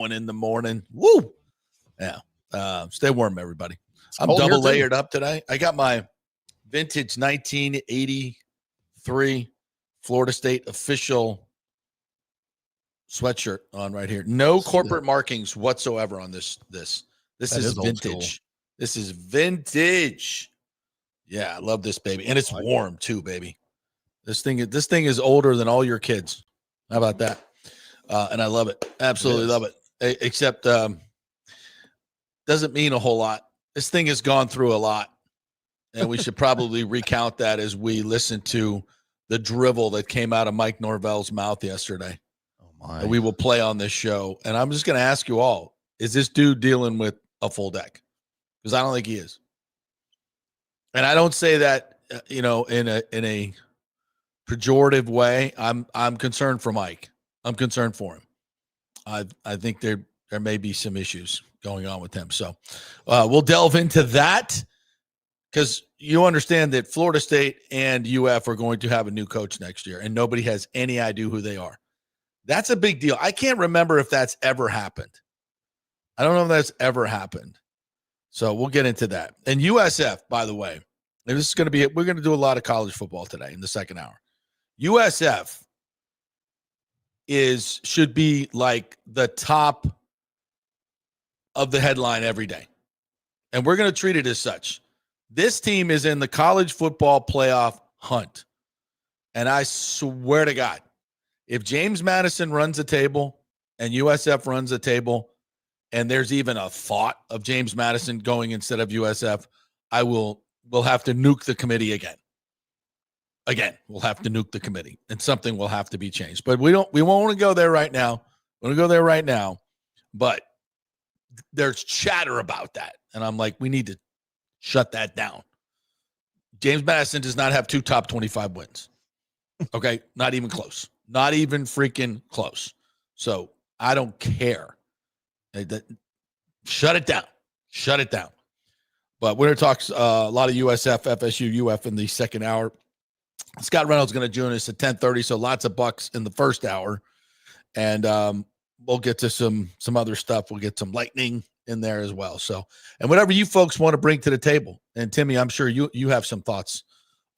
1 in the morning. Woo! Yeah. Stay warm, everybody. I'm double layered up today. I got my vintage 1983 Florida State official sweatshirt on right here. No corporate markings whatsoever on this. This is vintage. This is vintage. Yeah, I love this baby. And it's warm too, baby. This thing is older than all your kids. How about that? And I love it. Absolutely love it. Except doesn't mean a whole lot. This thing has gone through a lot. And we should probably recount that as we listen to the drivel that came out of Mike Norvell's mouth yesterday. Oh my. And we will play on this show. And I'm just going to ask you all, is this dude dealing with a full deck? Because I don't think he is. And I don't say that, in a pejorative way. I'm concerned for Mike. I'm concerned for him. I think there may be some issues going on with him. So we'll delve into that because you understand that Florida State and UF are going to have a new coach next year, and nobody has any idea who they are. That's a big deal. I can't remember if that's ever happened. I don't know if that's ever happened. So we'll get into that. And USF, by the way, and this is going to be – we're going to do a lot of college football today in the second hour. USF should be like the top of the headline every day. And we're going to treat it as such. This team is in the college football playoff hunt. And I swear to God, if James Madison runs a table and USF runs a table and there's even a thought of James Madison going instead of USF, we'll have to nuke the committee again. Again, we'll have to nuke the committee and something will have to be changed. But we won't want to go there right now. We want to go there right now. But there's chatter about that. And I'm like, we need to shut that down. James Madison does not have 2 top 25 wins. Okay? Not even close. Not even freaking close. So I don't care. Shut it down. Shut it down. But we're going to talk a lot of USF, FSU, UF in the second hour. Scott Reynolds is going to join us at 10:30, so lots of Bucs in the first hour. And we'll get to some other stuff. We'll get some lightning in there as well. So, and whatever you folks want to bring to the table. And Timmy, I'm sure you have some thoughts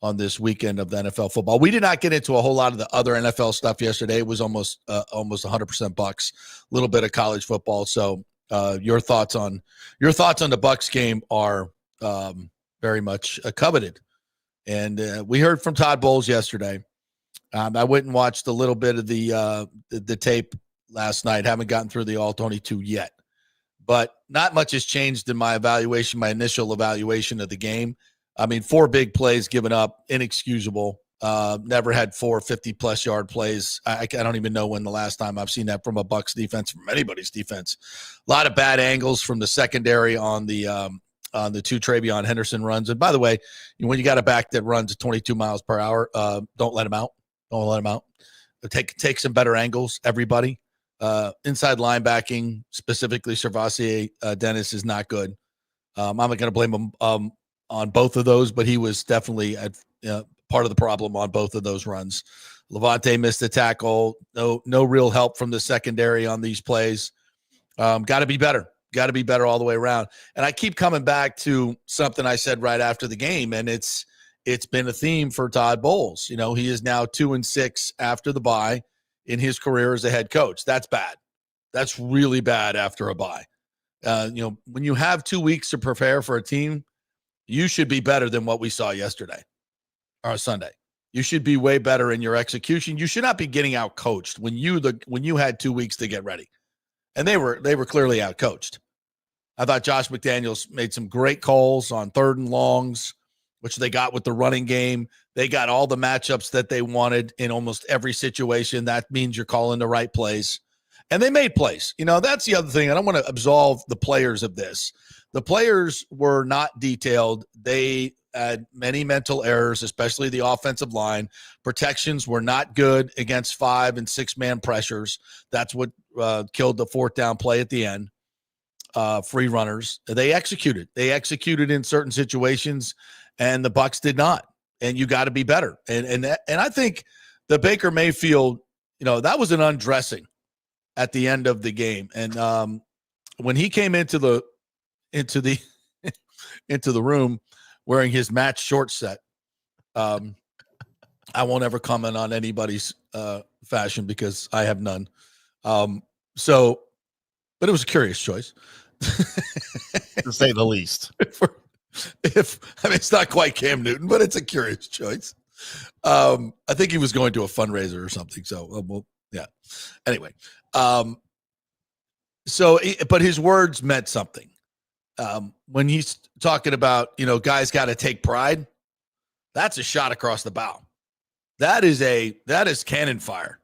on this weekend of the NFL football. We did not get into a whole lot of the other NFL stuff yesterday. It was almost 100% Bucs, a little bit of college football. So your thoughts on the Bucs game are very much coveted. And we heard from Todd Bowles yesterday. I went and watched a little bit of the tape last night. Haven't gotten through the all 22 yet. But not much has changed in my evaluation, my initial evaluation of the game. I mean, 4 big plays given up, inexcusable. Never had 4 50-plus yard plays. I don't even know when the last time I've seen that from a Bucs defense, from anybody's defense. A lot of bad angles from the secondary on the 2 Travion Henderson runs. And by the way, when you got a back that runs at 22 miles per hour, don't let him out. Don't let him out. Take some better angles, everybody. Inside linebacking, specifically Servassier Dennis, is not good. I'm not going to blame him on both of those, but he was definitely part of the problem on both of those runs. Levante missed a tackle. No real help from the secondary on these plays. Got to be better. Got to be better all the way around. And I keep coming back to something I said right after the game, and it's been a theme for Todd Bowles. He is now 2-6 after the bye in his career as a head coach. That's bad. That's really bad after a bye. When you have 2 weeks to prepare for a team, you should be better than what we saw yesterday or Sunday. You should be way better in your execution. You should not be getting out coached when you had 2 weeks to get ready. And they were clearly out coached. I thought Josh McDaniels made some great calls on 3rd and longs, which they got with the running game. They got all the matchups that they wanted in almost every situation. That means you're calling the right plays. And they made plays. That's the other thing. I don't want to absolve the players of this. The players were not detailed. They had many mental errors, especially the offensive line. Protections were not good against 5- and 6-man pressures. That's what killed the 4th down play at the end. Free runners. They executed. They executed in certain situations, and the Bucs did not. And you got to be better. And I think the Baker Mayfield, that was an undressing at the end of the game. And when he came into the into the room wearing his match short set, I won't ever comment on anybody's fashion because I have none. But it was a curious choice, to say the least. It's not quite Cam Newton, but it's a curious choice. I think he was going to a fundraiser or something. So, yeah. Anyway, but his words meant something. When he's talking about, guys got to take pride, that's a shot across the bow. That is cannon fire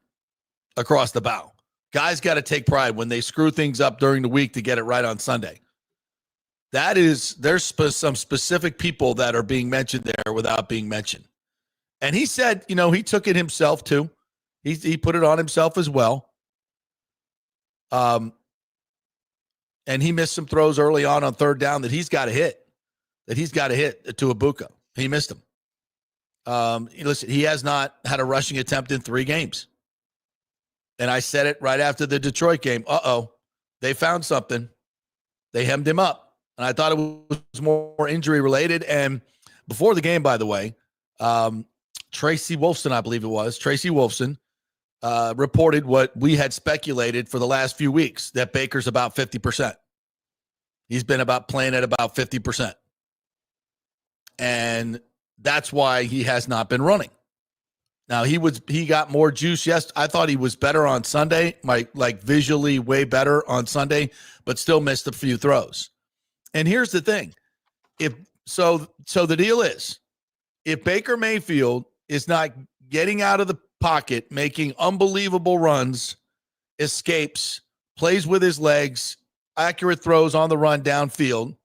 across the bow. Guys got to take pride when they screw things up during the week to get it right on Sunday. There's some specific people that are being mentioned there without being mentioned. And he said, he took it himself too. He put it on himself as well. And he missed some throws early on third down that he's got to hit to Ibuka. He missed them. Listen, he has not had a rushing attempt in 3 games. And I said it right after the Detroit game. They found something. They hemmed him up. And I thought it was more injury related. And before the game, by the way, Tracy Wolfson, I believe it was, reported what we had speculated for the last few weeks, that Baker's about 50%. He's been playing at about 50%. And that's why he has not been running. Now, he got more juice. Yes, I thought he was better on Sunday, visually way better on Sunday, but still missed a few throws. And here's the thing. So the deal is, if Baker Mayfield is not getting out of the pocket, making unbelievable runs, escapes, plays with his legs, accurate throws on the run downfield,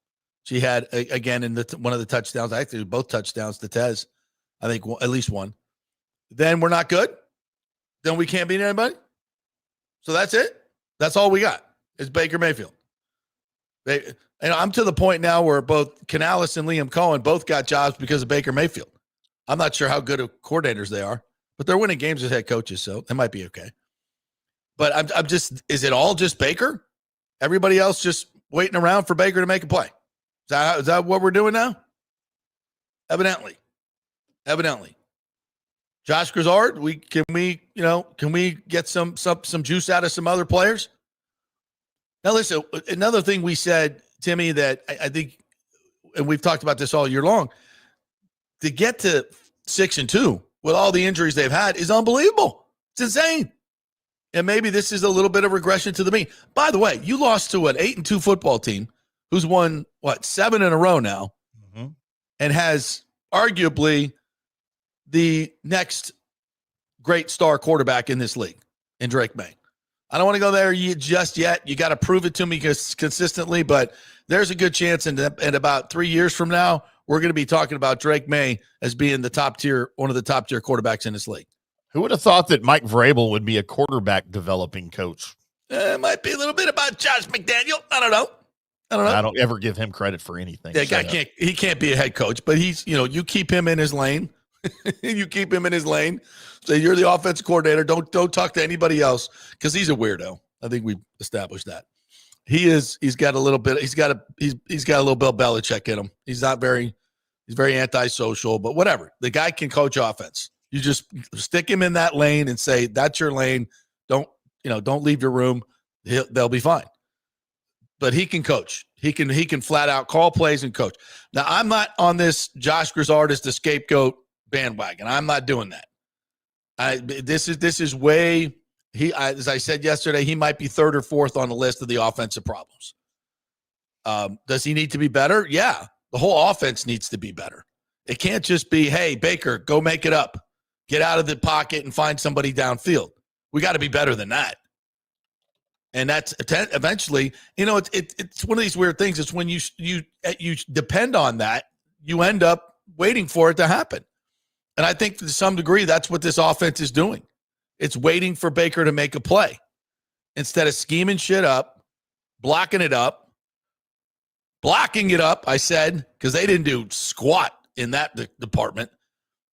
she had, again, in one of the touchdowns, actually both touchdowns to Tez, I think at least one, then we're not good. Then we can't beat anybody. So that's it. That's all we got is Baker Mayfield. And I'm to the point now where both Canales and Liam Cohen both got jobs because of Baker Mayfield. I'm not sure how good of coordinators they are, but they're winning games as head coaches, so they might be okay. But I'm just, is it all just Baker? Everybody else just waiting around for Baker to make a play? Is that what we're doing now? Evidently. Josh Grizzard, can we get some juice out of some other players? Now, listen, another thing we said, Timmy, that I think, and we've talked about this all year long, to get to 6-2 with all the injuries they've had is unbelievable. It's insane. And maybe this is a little bit of regression to the mean. By the way, you lost to an 8-2 football team who's won, 7 in a row now, and has arguably the next great star quarterback in this league, in Drake May. I don't want to go there just yet. You got to prove it to me consistently, but there's a good chance in about 3 years from now, we're going to be talking about Drake May as being one of the top tier quarterbacks in this league. Who would have thought that Mike Vrabel would be a quarterback developing coach? It might be a little bit about Josh McDaniel. I don't know. I don't ever give him credit for anything. That guy can't be a head coach, but he's, you keep him in his lane. So you're the offensive coordinator. Don't talk to anybody else because he's a weirdo. I think we've established that. He's got a little bit Bill Belichick in him. He's very antisocial, but whatever. The guy can coach offense. You just stick him in that lane and say, that's your lane. Don't leave your room. They'll be fine. But he can coach. He can flat out call plays and coach. Now, I'm not on this Josh Grizzard as the scapegoat bandwagon. I'm not doing that. This is way, as I said yesterday, he might be 3rd or 4th on the list of the offensive problems. Does he need to be better? Yeah. The whole offense needs to be better. It can't just be, hey, Baker, go make it up. Get out of the pocket and find somebody downfield. We got to be better than that. And that's eventually, it's one of these weird things. It's when you depend on that, you end up waiting for it to happen. And I think to some degree, that's what this offense is doing. It's waiting for Baker to make a play instead of scheming shit up, blocking it up, I said, because they didn't do squat in that department.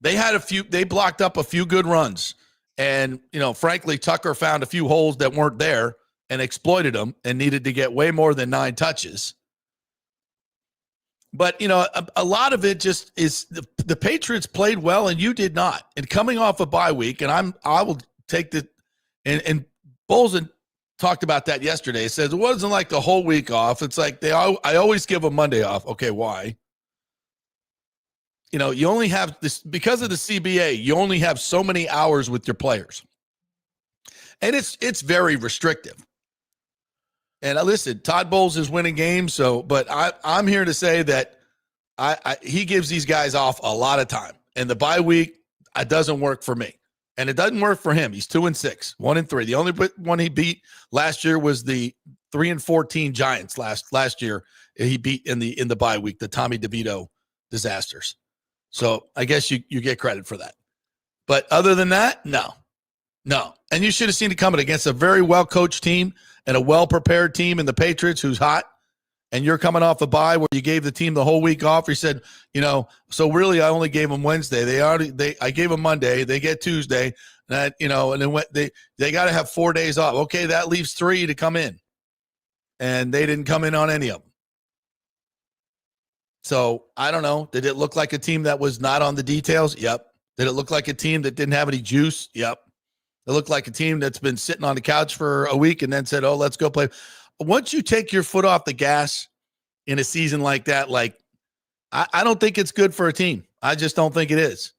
They blocked up a few good runs. And, frankly, Tucker found a few holes that weren't there and exploited them and needed to get way more than 9 touches. But, a lot of it just is the Patriots played well and you did not. And coming off a bye week, and I will take the and Bolzen talked about that yesterday. It says it wasn't like the whole week off. It's like I always give a Monday off. Okay, why? You only have this because of the CBA, you only have so many hours with your players. And it's very restrictive. And listen, Todd Bowles is winning games, but I'm here to say that he gives these guys off a lot of time. And the bye week, it doesn't work for me. And it doesn't work for him. He's 2-6, 1-3. The only one he beat last year was the 3-14 Giants last year. He beat in the bye week, the Tommy DeVito disasters. So I guess you get credit for that. But other than that, no. And you should have seen it coming against a very well-coached team and a well-prepared team in the Patriots who's hot. And you're coming off a bye where you gave the team the whole week off. You said, so really I only gave them Wednesday. I gave them Monday. They get Tuesday. And then they got to have 4 days off. Okay, that leaves 3 to come in. And they didn't come in on any of them. So I don't know. Did it look like a team that was not on the details? Yep. Did it look like a team that didn't have any juice? Yep. It looked like a team that's been sitting on the couch for a week and then said, oh, let's go play. Once you take your foot off the gas in a season like that, I don't think it's good for a team. I just don't think it is.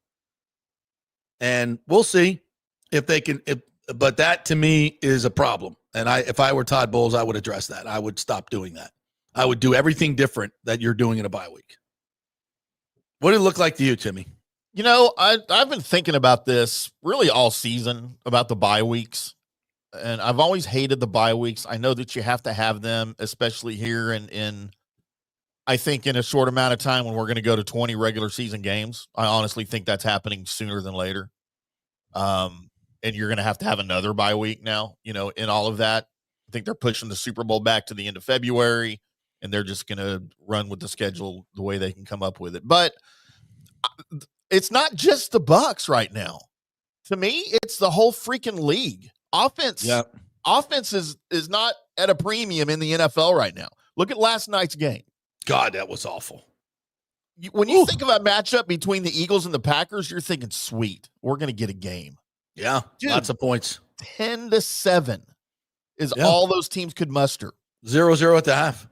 And we'll see if they can. But that to me is a problem. And if I were Todd Bowles, I would address that. I would stop doing that. I would do everything different that you're doing in a bye week. What did it look like to you, Timmy? I've been thinking about this really all season about the bye weeks, and I've always hated the bye weeks. I know that you have to have them, especially here in I think in a short amount of time when we're going to go to 20 regular season games. I honestly think that's happening sooner than later. And you're going to have another bye week now, in all of that. I think they're pushing the Super Bowl back to the end of February, and they're just going to run with the schedule the way they can come up with it. But it's not just the Bucs right now. To me, it's the whole freaking league. Offense is not at a premium in the NFL right now. Look at last night's game. God, that was awful. When you think of a matchup between the Eagles and the Packers, you're thinking, sweet, we're going to get a game. Yeah, dude, lots of points. 10-7 is all those teams could muster. 0-0 at the half.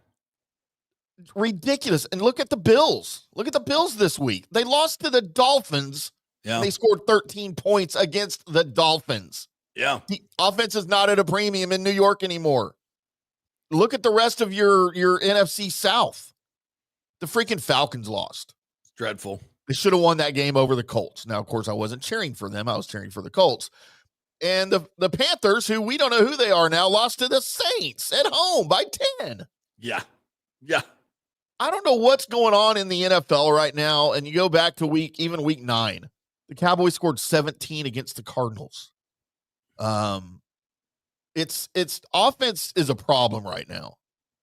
Ridiculous. And look at the Bills. Look at the Bills this week. They lost to the Dolphins. Yeah. And they scored 13 points against the Dolphins. Yeah. The offense is not at a premium in New York anymore. Look at the rest of your NFC South. The freaking Falcons lost. It's dreadful. They should have won that game over the Colts. Now, of course, I wasn't cheering for them. I was cheering for the Colts. And the Panthers, who we don't know who they are now, lost to the Saints at home by 10. Yeah. I don't know what's going on in the NFL right now. And you go back to week 9. The Cowboys scored 17 against the Cardinals. It's offense is a problem right now.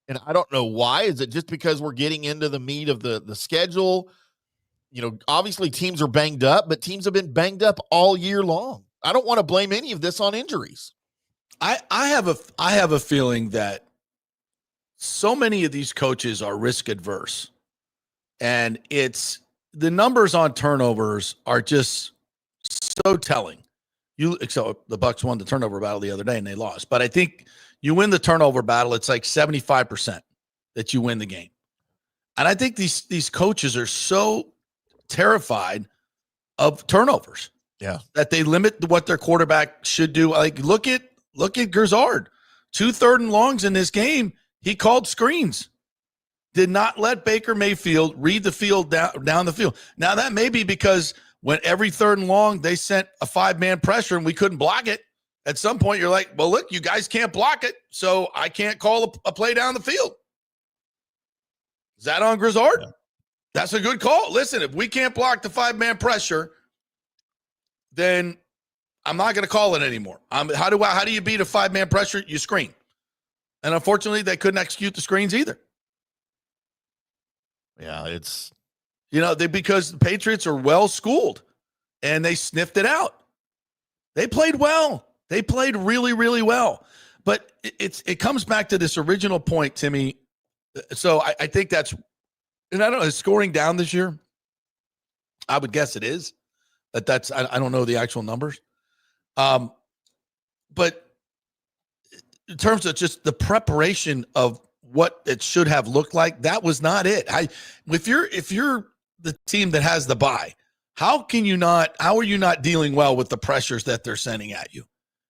And I don't know why. Is it just because we're getting into the meat of the schedule? Obviously teams are banged up, but teams have been banged up all year long. I don't want to blame any of this on injuries. I have a feeling that so many of these coaches are risk adverse, and it's the numbers on turnovers are just so telling. So the Bucs won the turnover battle the other day and they lost, but I think you win the turnover battle, it's like 75% that you win the game. And I think these coaches are so terrified of turnovers, that they limit what their quarterback should do. Like look at Gerzard, 2 3rd and longs in this game. He called screens, did not let Baker Mayfield read the field down the field. Now that may be because when every 3rd and long they sent a 5-man pressure and we couldn't block it. At some point you're like, well, look, you guys can't block it, so I can't call a play down the field. Is that on Gerzard? Yeah. That's a good call. Listen, if we can't block the 5-man pressure, then I'm not going to call it anymore. How do you beat a 5-man pressure? You screen. And unfortunately, they couldn't execute the screens either. Yeah, it's because the Patriots are well schooled and they sniffed it out. They played well. They played really, really well. But it comes back to this original point, Timmy. So I think that's, and I don't know, is scoring down this year? I would guess it is. That's I don't know the actual numbers. But in terms of just the preparation of what it should have looked like, that was not it. If you're the team that has the bye, how are you not dealing well with the pressures that they're sending at you?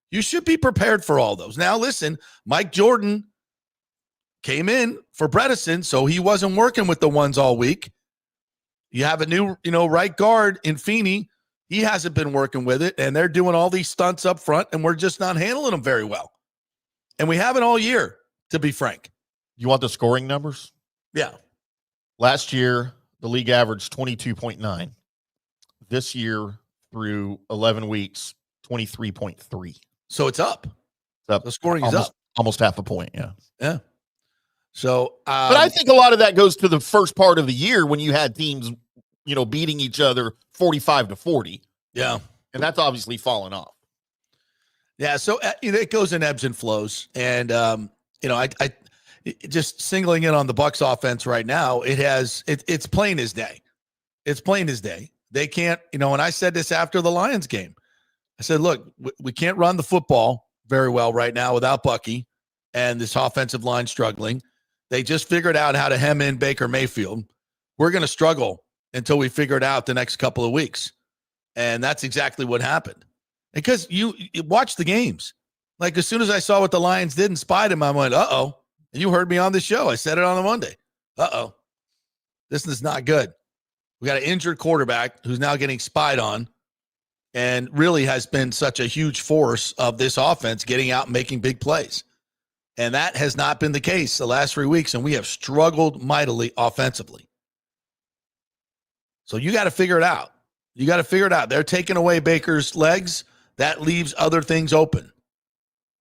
You should be prepared for all those. Now, listen, Mike Jordan came in for Bredesen, so he wasn't working with the ones all week. You have a new, right guard in Feeney. He hasn't been working with it, and they're doing all these stunts up front, and we're just not handling them very well. And we haven't all year, to be frank. You want the scoring numbers? Yeah. Last year, the league averaged 22.9. This year, through 11 weeks, 23.3. So it's up. The scoring is up. Almost half a point, yeah. Yeah. So, but I think a lot of that goes to the first part of the year when you had teams, beating each other 45-40. Yeah. And that's obviously fallen off. Yeah. So it goes in ebbs and flows. And, I just singling in on the Bucs offense right now, it's plain as day. It's plain as day. They can't, and I said this after the Lions game. I said, look, we can't run the football very well right now without Bucky and this offensive line struggling. They just figured out how to hem in Baker Mayfield. We're going to struggle until we figure it out the next couple of weeks. And that's exactly what happened. Because you watch the games. Like, as soon as I saw what the Lions did and spied him, I went, uh-oh. And you heard me on the show. I said it on a Monday. Uh-oh. This is not good. We got an injured quarterback who's now getting spied on and really has been such a huge force of this offense getting out and making big plays. And that has not been the case the last 3 weeks, and we have struggled mightily offensively. So you got to figure it out. They're taking away Baker's legs. That leaves other things open.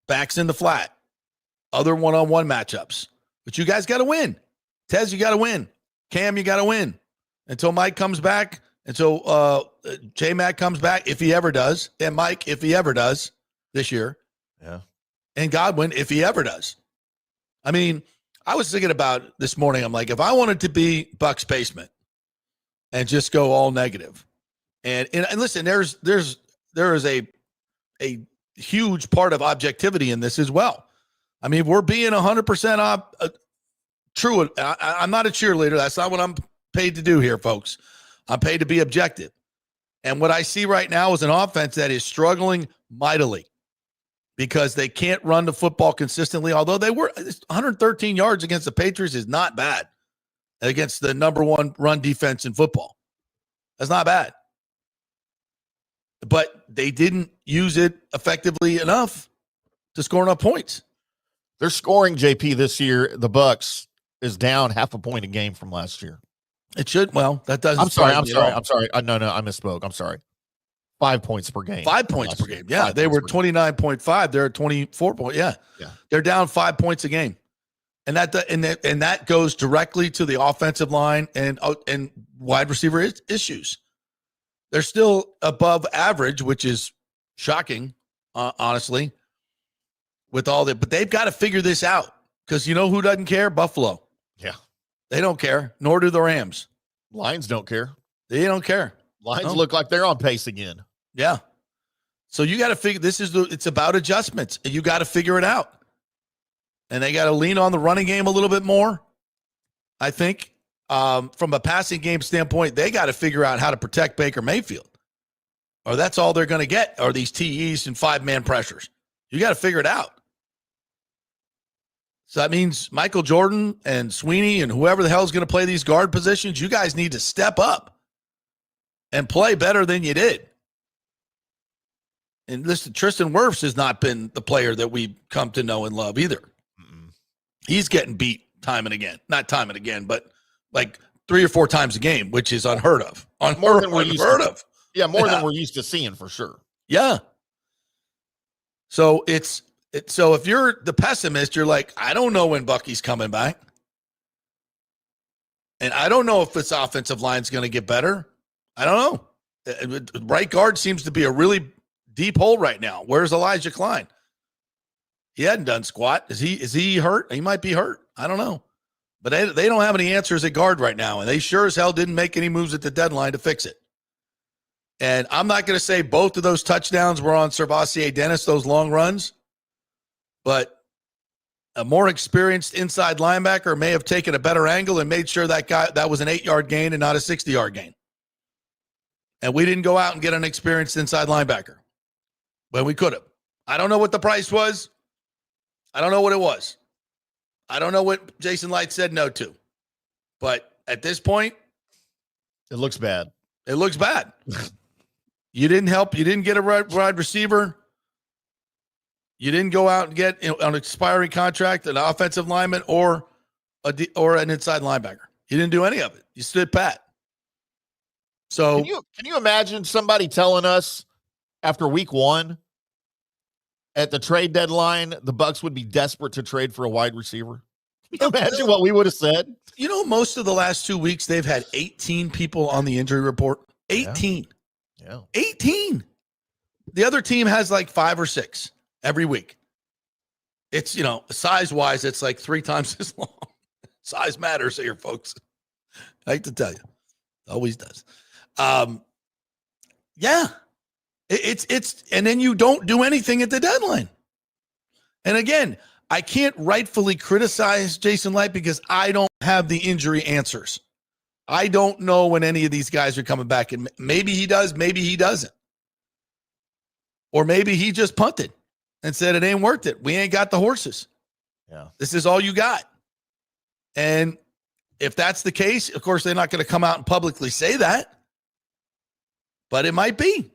Backs in the flat. Other one-on-one matchups. But you guys got to win. Tez, you got to win. Cam, you got to win. Until Mike comes back, until J-Mac comes back, if he ever does, and Mike, if he ever does this year. Yeah. And Godwin, if he ever does. I mean, I was thinking about this morning, I'm like, if I wanted to be Bucs basement and just go all negative, and listen, there is a huge part of objectivity in this as well. I mean, we're being 100% true. I'm not a cheerleader. That's not what I'm paid to do here, folks. I'm paid to be objective. And what I see right now is an offense that is struggling mightily because they can't run the football consistently. Although they were 113 yards against the Patriots is not bad against the number one run defense in football. That's not bad. But they didn't use it effectively enough to score enough points. They're scoring, JP, this year. The Bucs is down half a point a game from last year. It should. Well, that doesn't. I'm sorry. No, I misspoke. I'm sorry. 5 points per game. 5 points per game. Yeah, they were 29.5. They're at 24 points. Yeah, they're down 5 points a game, and that goes directly to the offensive line and wide receiver issues. They're still above average, which is shocking, honestly. With all that, but they've got to figure this out because you know who doesn't care? Buffalo. Yeah, they don't care. Nor do the Rams. Lions don't care. They don't care. Lions look like they're on pace again. Yeah. So you got to figure it's about adjustments, and you got to figure it out. And they got to lean on the running game a little bit more. I think from a passing game standpoint, they got to figure out how to protect Baker Mayfield, or that's all they're going to get are these TEs and 5-man pressures. You got to figure it out. So that means Michael Jordan and Sweeney and whoever the hell is going to play these guard positions, you guys need to step up and play better than you did. And listen, Tristan Wirfs has not been the player that we've come to know and love either. Mm-mm. He's getting beat time and again. Not time and again, but like 3 or 4 times a game, which is unheard of. More than we're used to seeing for sure. Yeah. So so if you're the pessimist, you're like, I don't know when Bucky's coming back. And I don't know if this offensive line's going to get better. I don't know. Right guard seems to be a really deep hole right now. Where's Elijah Klein? He hadn't done squat. Is he hurt? He might be hurt. I don't know. But they don't have any answers at guard right now, and they sure as hell didn't make any moves at the deadline to fix it. And I'm not going to say both of those touchdowns were on Servassier Dennis, those long runs, but a more experienced inside linebacker may have taken a better angle and made sure that was an 8-yard gain and not a 60-yard gain. And we didn't go out and get an experienced inside linebacker when we could have. I don't know what the price was. I don't know what it was. I don't know what Jason Light said no to. But at this point, it looks bad. It looks bad. You didn't help. You didn't get a wide receiver. You didn't go out and get an expiring contract, an offensive lineman, or an inside linebacker. You didn't do any of it. You stood pat. So can you imagine somebody telling us after week 1 at the trade deadline, the Bucs would be desperate to trade for a wide receiver? Can you imagine what we would have said? You know, most of the last 2 weeks, they've had 18 people on the injury report. 18. Yeah. 18. The other team has like 5 or 6 every week. It's, size-wise, it's like 3 times as long. Size matters here, folks. I hate to tell you. Always does. Yeah. It's and then you don't do anything at the deadline. And again, I can't rightfully criticize Jason Light because I don't have the injury answers. I don't know when any of these guys are coming back, and maybe he does, maybe he doesn't. Or maybe he just punted and said it ain't worth it. We ain't got the horses. Yeah. This is all you got. And if that's the case, of course, they're not going to come out and publicly say that. But it might be.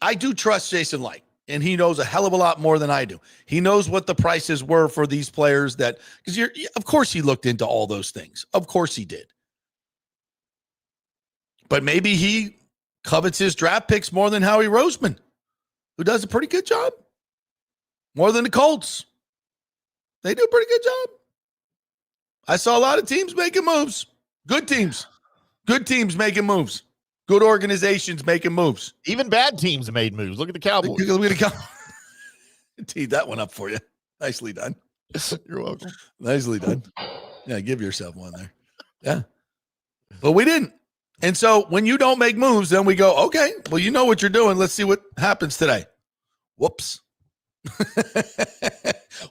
I do trust Jason Light, and he knows a hell of a lot more than I do. He knows what the prices were for these players because of course he looked into all those things. Of course he did. But maybe he covets his draft picks more than Howie Roseman, who does a pretty good job. More than the Colts. They do a pretty good job. I saw a lot of teams making moves. Good teams. Good teams making moves. Good organizations making moves. Even bad teams made moves. Look at the Cowboys. Teed that one up for you. Nicely done. You're welcome. Nicely done. Yeah, give yourself one there. Yeah. But we didn't. And so when you don't make moves, then we go, okay, well, you know what you're doing. Let's see what happens today. Whoops.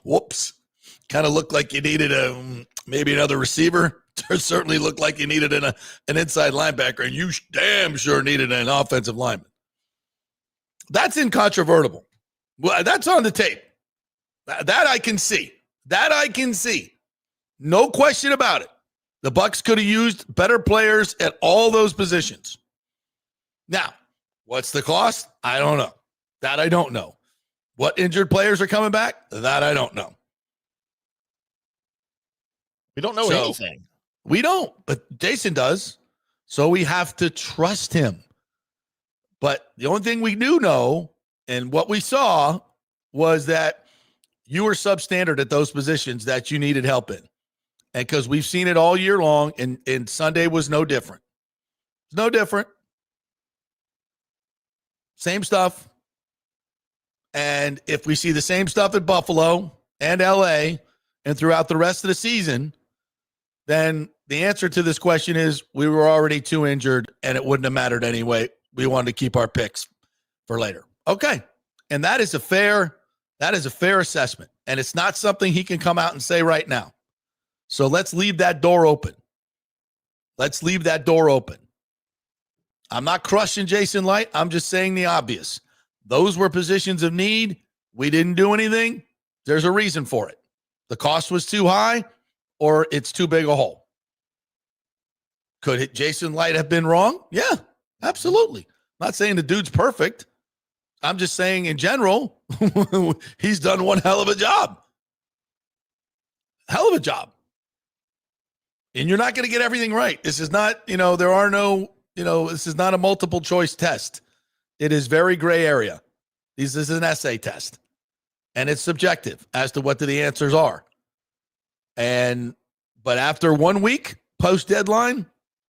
Whoops. Kind of looked like you needed maybe another receiver. Certainly looked like you needed an inside linebacker, and you damn sure needed an offensive lineman. That's incontrovertible. Well, that's on the tape. That I can see. That I can see. No question about it. The Bucs could have used better players at all those positions. Now, what's the cost? I don't know. That I don't know. What injured players are coming back? That I don't know. We don't know anything. We don't, but Jason does. So we have to trust him. But the only thing we do know and what we saw was that you were substandard at those positions that you needed help in. And because we've seen it all year long, and Sunday was no different. It's no different. Same stuff. And if we see the same stuff at Buffalo and LA and throughout the rest of the season, then the answer to this question is we were already too injured and it wouldn't have mattered anyway. We wanted to keep our picks for later. Okay. And that is a fair assessment. And it's not something he can come out and say right now. So let's leave that door open. Let's leave that door open. I'm not crushing Jason Light. I'm just saying the obvious. Those were positions of need. We didn't do anything. There's a reason for it. The cost was too high or it's too big a hole. Could Jason Light have been wrong? Yeah, absolutely. I'm not saying the dude's perfect. I'm just saying in general, he's done one hell of a job. Hell of a job. And you're not going to get everything right. This is not, this is not a multiple choice test. It is very gray area. This is an essay test. And it's subjective as to what the answers are. But after 1 week, post-deadline,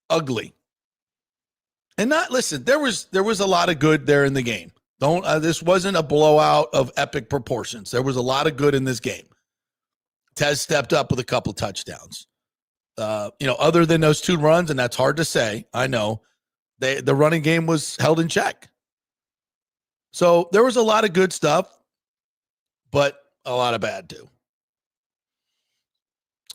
ugly. And there was a lot of good there in the game. This wasn't a blowout of epic proportions. There was a lot of good in this game. Tez stepped up with a couple of touchdowns. Other than those 2 runs, and that's hard to say, I know, the running game was held in check. So there was a lot of good stuff, but a lot of bad too.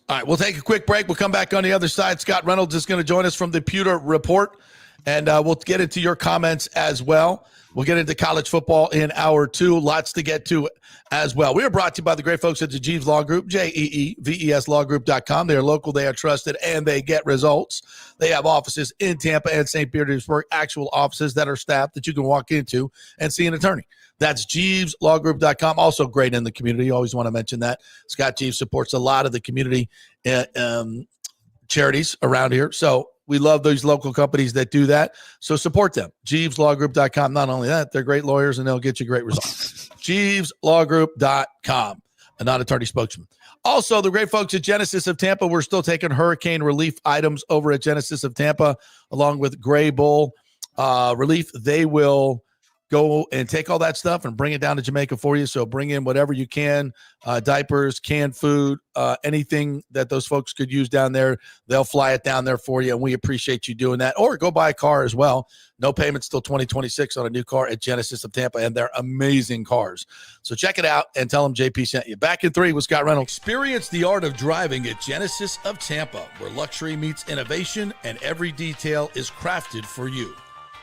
All right, we'll take a quick break. We'll come back on the other side. Scott Reynolds is going to join us from the Pewter Report, and we'll get into your comments as well. We'll get into college football in hour 2. Lots to get to as well. We are brought to you by the great folks at the Jeeves Law Group, JEEVESLawgroup.com. They are local, they are trusted, and they get results. They have offices in Tampa and St. Petersburg, actual offices that are staffed that you can walk into and see an attorney. That's JeevesLawGroup.com. Also great in the community. You always want to mention that. Scott Jeeves supports a lot of the community charities around here. So we love those local companies that do that. So support them. JeevesLawGroup.com. Not only that, they're great lawyers and they'll get you great results. JeevesLawGroup.com. A non-attorney spokesman. Also, the great folks at Genesis of Tampa. We're still taking hurricane relief items over at Genesis of Tampa, along with Gray Bull relief. They will go and take all that stuff and bring it down to Jamaica for you. So bring in whatever you can, diapers, canned food, anything that those folks could use down there. They'll fly it down there for you, and we appreciate you doing that. Or go buy a car as well. No payments till 2026 on a new car at Genesis of Tampa, and they're amazing cars. So check it out and tell them JP sent you. Back in 3 with Scott Reynolds. Experience the art of driving at Genesis of Tampa, where luxury meets innovation and every detail is crafted for you.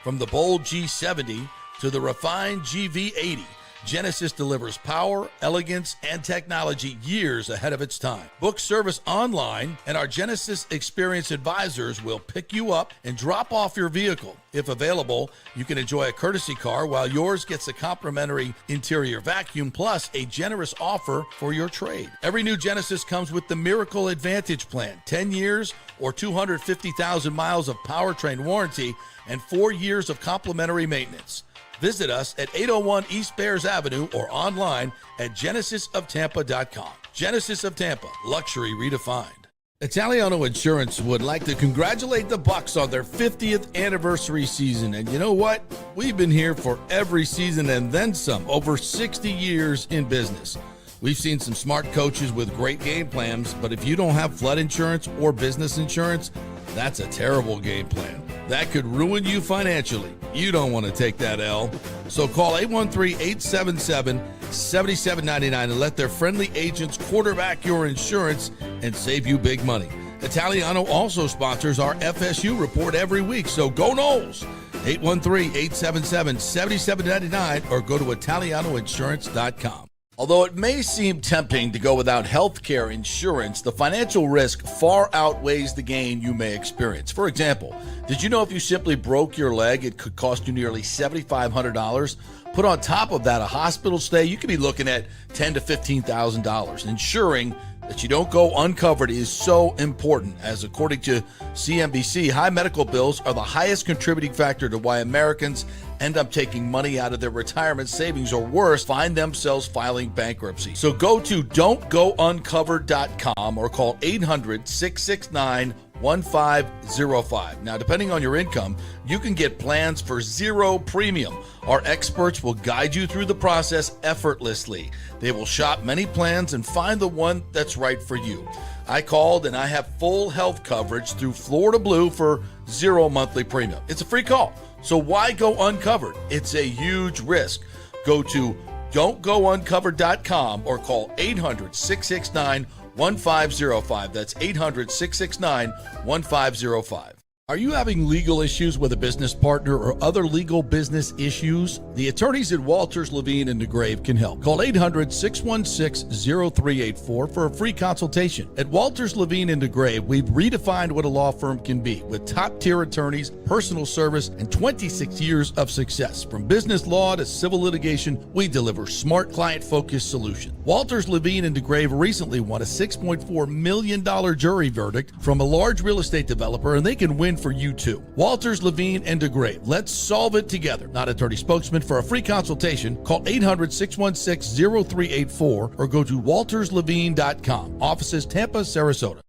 From the bold G70 to the refined GV80, Genesis delivers power, elegance, and technology years ahead of its time. Book service online, and our Genesis Experience advisors will pick you up and drop off your vehicle. If available, you can enjoy a courtesy car while yours gets a complimentary interior vacuum plus a generous offer for your trade. Every new Genesis comes with the Miracle Advantage Plan, 10 years or 250,000 miles of powertrain warranty and 4 years of complimentary maintenance. Visit us at 801 East Bears Avenue or online at genesisoftampa.com. Genesis of Tampa, luxury redefined. Italiano Insurance would like to congratulate the Bucs on their 50th anniversary season. And you know what? We've been here for every season and then some, over 60 years in business. We've seen some smart coaches with great game plans, but if you don't have flood insurance or business insurance, that's a terrible game plan. That could ruin you financially. You don't want to take that L. So call 813-877-7799 and let their friendly agents quarterback your insurance and save you big money. Italiano also sponsors our FSU report every week, so go Noles. 813-877-7799 or go to italianoinsurance.com. Although it may seem tempting to go without health care insurance, the financial risk far outweighs the gain you may experience. For example, did you know if you simply broke your leg, it could cost you nearly $7,500? Put on top of that a hospital stay, you could be looking at $10,000 to $15,000. Ensuring that you don't go uncovered is so important, as according to CNBC, high medical bills are the highest contributing factor to why Americans end up taking money out of their retirement savings, or worse, find themselves filing bankruptcy. So go to don'tgouncovered.com or call 800-669-1505. Now, depending on your income, you can get plans for zero premium. Our experts will guide you through the process effortlessly. They will shop many plans and find the one that's right for you. I called and I have full health coverage through Florida Blue for zero monthly premium. It's a free call. So why go uncovered? It's a huge risk. Go to don'tgouncovered.com or call 800-669-1505. That's 800-669-1505. Are you having legal issues with a business partner or other legal business issues? The attorneys at Walters, Levine & DeGrave can help. Call 800-616-0384 for a free consultation. At Walters, Levine & DeGrave, we've redefined what a law firm can be with top-tier attorneys, personal service, and 26 years of success. From business law to civil litigation, we deliver smart, client-focused solutions. Walters, Levine & DeGrave recently won a $6.4 million jury verdict from a large real estate developer, and they can win for you too. Walters, Levine & DeGrave. Let's solve it together. Not attorney spokesman. For a free consultation, call 800-616-0384 or go to walterslevine.com. Offices Tampa, Sarasota.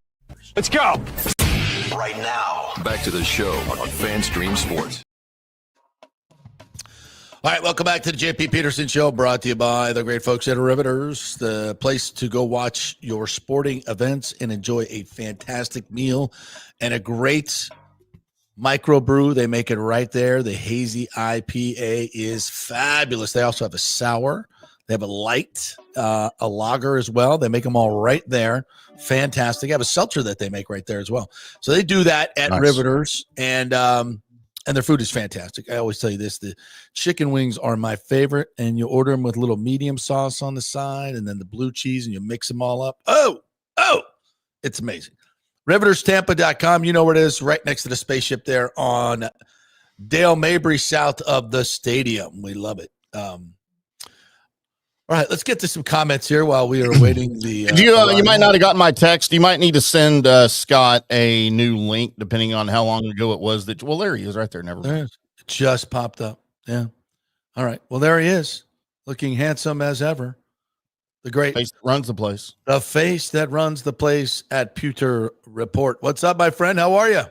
Let's go. Right now, back to the show on FanStream Sports. All right, welcome back to the JP Peterson Show, brought to you by the great folks at Riveters, the place to go watch your sporting events and enjoy a fantastic meal and a great microbrew. They make it right there. The Hazy IPA is fabulous. They also have a sour. They have a light, a lager as well. They make them all right there. Fantastic. They have a seltzer that they make right there as well. So they do that at Riveters, and their food is fantastic. I always tell you this, the chicken wings are my favorite, and you order them with a little medium sauce on the side and then the blue cheese, and you mix them all up. Oh, it's amazing. RivetersTampa.com. You know where it is, right next to the spaceship there on Dale Mabry, south of the stadium. We love it. All right, let's get to some comments here while we are waiting. You might not have gotten my text. You might need to send Scott a new link, depending on how long ago it was. Well, there he is right there. Never mind. There it just popped up. Yeah. All right. Well, there he is, looking handsome as ever. The great face that runs the place. The face that runs the place at Pewter Report. What's up, my friend? How are you?